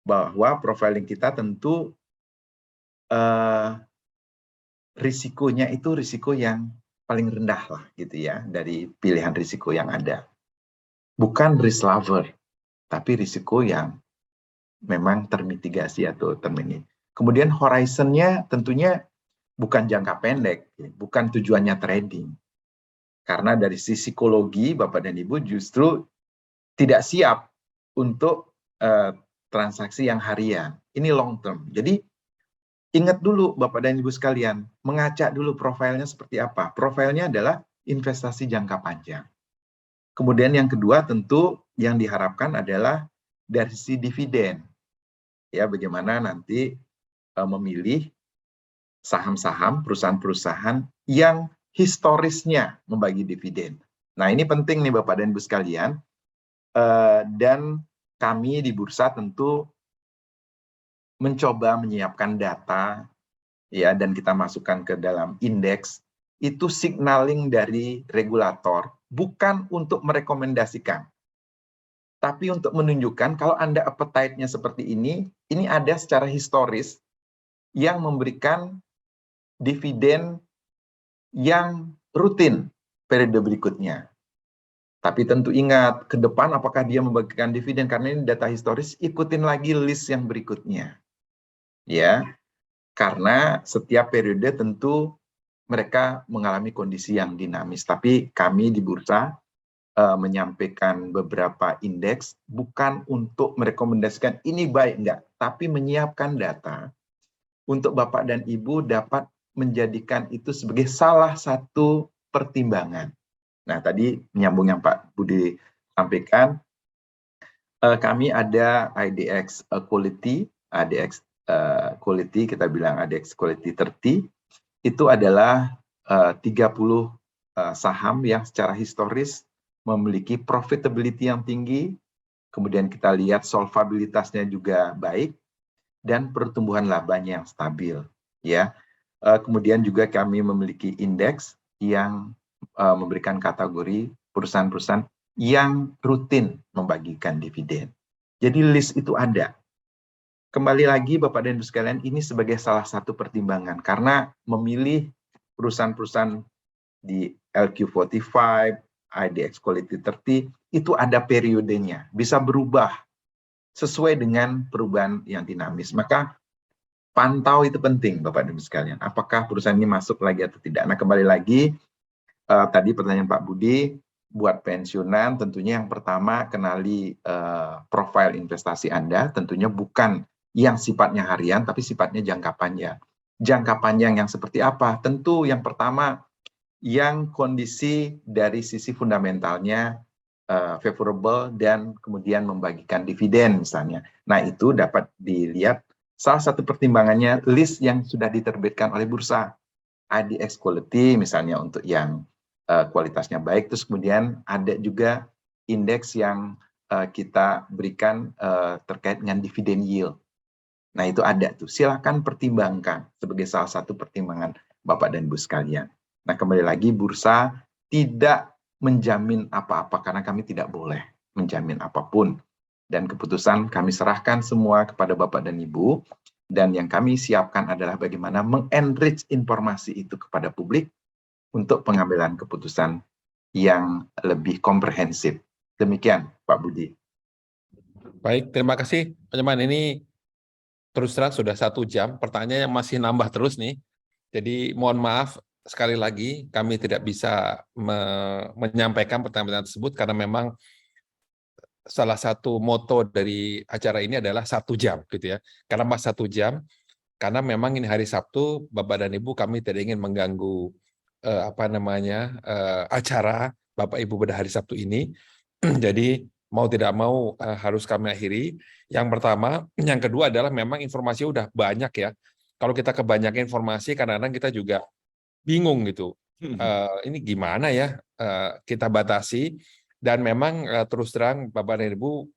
Bahwa profiling kita tentu risikonya itu risiko yang paling rendah lah gitu ya dari pilihan risiko yang ada. Bukan risk lover, tapi risiko yang memang termitigasi atau termini. Kemudian horizonnya tentunya bukan jangka pendek, bukan tujuannya trading. Karena dari sisi psikologi Bapak dan Ibu justru tidak siap untuk transaksi yang harian. Ini long term. Jadi ingat dulu Bapak dan Ibu sekalian, mengacak dulu profilnya seperti apa. Profilnya adalah investasi jangka panjang. Kemudian yang kedua tentu yang diharapkan adalah dari sisi dividen. Ya, bagaimana nanti memilih saham-saham perusahaan-perusahaan yang historisnya membagi dividen. Nah, ini penting nih Bapak dan Ibu sekalian. Dan kami di bursa tentu mencoba menyiapkan data ya, dan kita masukkan ke dalam indeks. Itu signaling dari regulator, bukan untuk merekomendasikan, tapi untuk menunjukkan kalau Anda appetite-nya seperti ini ada secara historis yang memberikan dividen yang rutin periode berikutnya. Tapi tentu ingat, ke depan apakah dia membagikan dividen, karena ini data historis, ikutin lagi list yang berikutnya. Ya, karena setiap periode tentu mereka mengalami kondisi yang dinamis. Tapi kami di bursa menyampaikan beberapa indeks bukan untuk merekomendasikan ini baik enggak, tapi menyiapkan data untuk Bapak dan Ibu dapat menjadikan itu sebagai salah satu pertimbangan. Nah, tadi menyambung yang Pak Budi sampaikan, kami ada IDX Quality, ADX Quality, kita bilang ADX Quality 30, itu adalah 30 saham yang secara historis memiliki profitability yang tinggi, kemudian kita lihat solvabilitasnya juga baik, dan pertumbuhan labanya yang stabil. Ya, kemudian juga kami memiliki indeks yang memberikan kategori perusahaan-perusahaan yang rutin membagikan dividen. Jadi list itu ada. Kembali lagi Bapak dan Ibu sekalian, ini sebagai salah satu pertimbangan karena memilih perusahaan-perusahaan di LQ45, IDX Quality 30 itu ada periodenya, bisa berubah sesuai dengan perubahan yang dinamis. Maka pantau itu penting Bapak dan Ibu sekalian. Apakah perusahaan ini masuk lagi atau tidak? Nah, kembali lagi tadi pertanyaan Pak Budi, buat pensiunan tentunya yang pertama kenali profil investasi Anda, tentunya bukan yang sifatnya harian, tapi sifatnya jangka panjang. Jangka panjang yang seperti apa? Tentu yang pertama, yang kondisi dari sisi fundamentalnya favorable dan kemudian membagikan dividen misalnya. Nah, itu dapat dilihat salah satu pertimbangannya list yang sudah diterbitkan oleh bursa. IDX Quality misalnya untuk yang kualitasnya baik, terus kemudian ada juga indeks yang kita berikan terkait dengan dividen yield. Nah, itu ada tuh. Silakan pertimbangkan sebagai salah satu pertimbangan Bapak dan Ibu sekalian. Nah, kembali lagi bursa tidak menjamin apa-apa karena kami tidak boleh menjamin apapun. Dan keputusan kami serahkan semua kepada Bapak dan Ibu. Dan yang kami siapkan adalah bagaimana mengenrich informasi itu kepada publik untuk pengambilan keputusan yang lebih komprehensif. Demikian, Pak Budi. Baik, terima kasih Pak Nyoman. Ini terus terang sudah 1 jam, pertanyaannya masih nambah terus nih. Jadi mohon maaf sekali lagi kami tidak bisa menyampaikan pertanyaan tersebut karena memang salah satu moto dari acara ini adalah 1 jam gitu ya. Karena mas 1 jam, karena memang ini hari Sabtu, Bapak dan Ibu kami tidak ingin mengganggu acara Bapak Ibu pada hari Sabtu ini. Jadi mau tidak mau harus kami akhiri. Yang pertama, yang kedua adalah memang informasi udah banyak ya. Kalau kita kebanyakan informasi, kadang-kadang kita juga bingung gitu. Ini gimana ya kita batasi. Dan memang terus terang Bapak dan Ibu,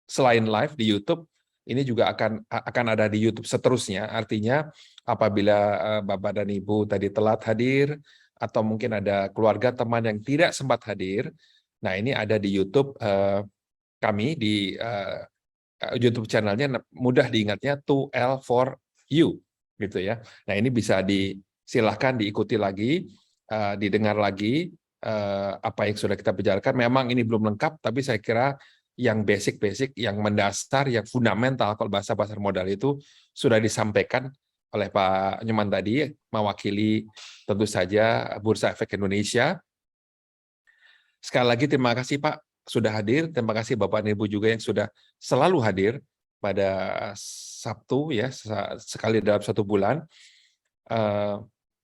selain live di YouTube, ini juga akan ada di YouTube seterusnya. Artinya apabila Bapak dan Ibu tadi telat hadir, atau mungkin ada keluarga teman yang tidak sempat hadir, nah ini ada di YouTube kami, di YouTube channelnya, mudah diingatnya 2L for You gitu ya. Nah ini bisa silahkan diikuti lagi, didengar lagi apa yang sudah kita bicarakan. Memang ini belum lengkap, tapi saya kira yang basic-basic, yang mendasar, yang fundamental kalau bahasa pasar modal itu sudah disampaikan oleh Pak Nyoman tadi, mewakili tentu saja Bursa Efek Indonesia. Sekali lagi terima kasih Pak sudah hadir, terima kasih Bapak dan Ibu juga yang sudah selalu hadir pada Sabtu ya, sekali dalam 1 bulan.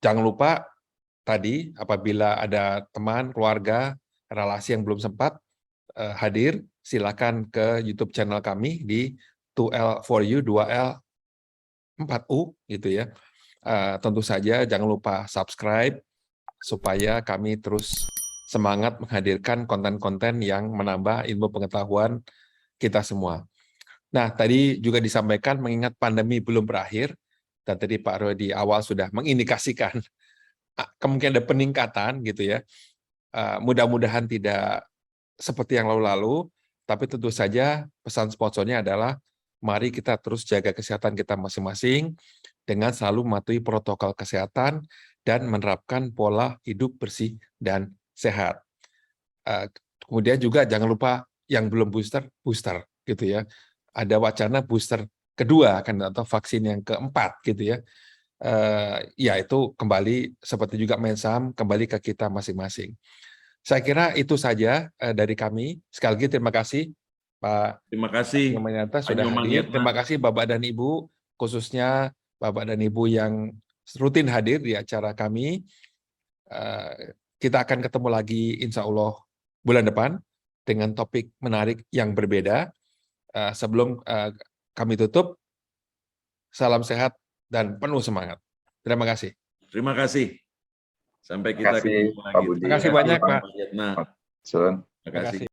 Jangan lupa tadi apabila ada teman, keluarga, relasi yang belum sempat hadir, silakan ke YouTube channel kami di 2L4U, 2L 4U gitu ya. Tentu saja jangan lupa subscribe supaya kami terus semangat menghadirkan konten-konten yang menambah ilmu pengetahuan kita semua. Nah, tadi juga disampaikan mengingat pandemi belum berakhir, dan tadi Pak Roy di awal sudah mengindikasikan kemungkinan ada peningkatan gitu ya. Mudah-mudahan tidak seperti yang lalu-lalu, tapi tentu saja pesan sponsornya adalah mari kita terus jaga kesehatan kita masing-masing dengan selalu mematuhi protokol kesehatan dan menerapkan pola hidup bersih dan sehat. Kemudian juga jangan lupa yang belum booster gitu ya. Ada wacana booster kedua kan atau vaksin yang keempat gitu ya. Ya itu kembali seperti juga Mensam kembali ke kita masing-masing. Saya kira itu saja dari kami. Sekali lagi terima kasih Pak Terima kasih Nyoman Yatna Pak sudah Nyoman hadir. Yatna. Terima kasih Bapak dan Ibu, khususnya Bapak dan Ibu yang rutin hadir di acara kami. Kita akan ketemu lagi insya Allah bulan depan dengan topik menarik yang berbeda. Sebelum kami tutup, salam sehat dan penuh semangat. Terima kasih. Terima kasih. Sampai Terima kita kasih, ketemu Pak lagi. Budi. Terima kasih banyak, Pak. Yatna. Sun. Terima kasih.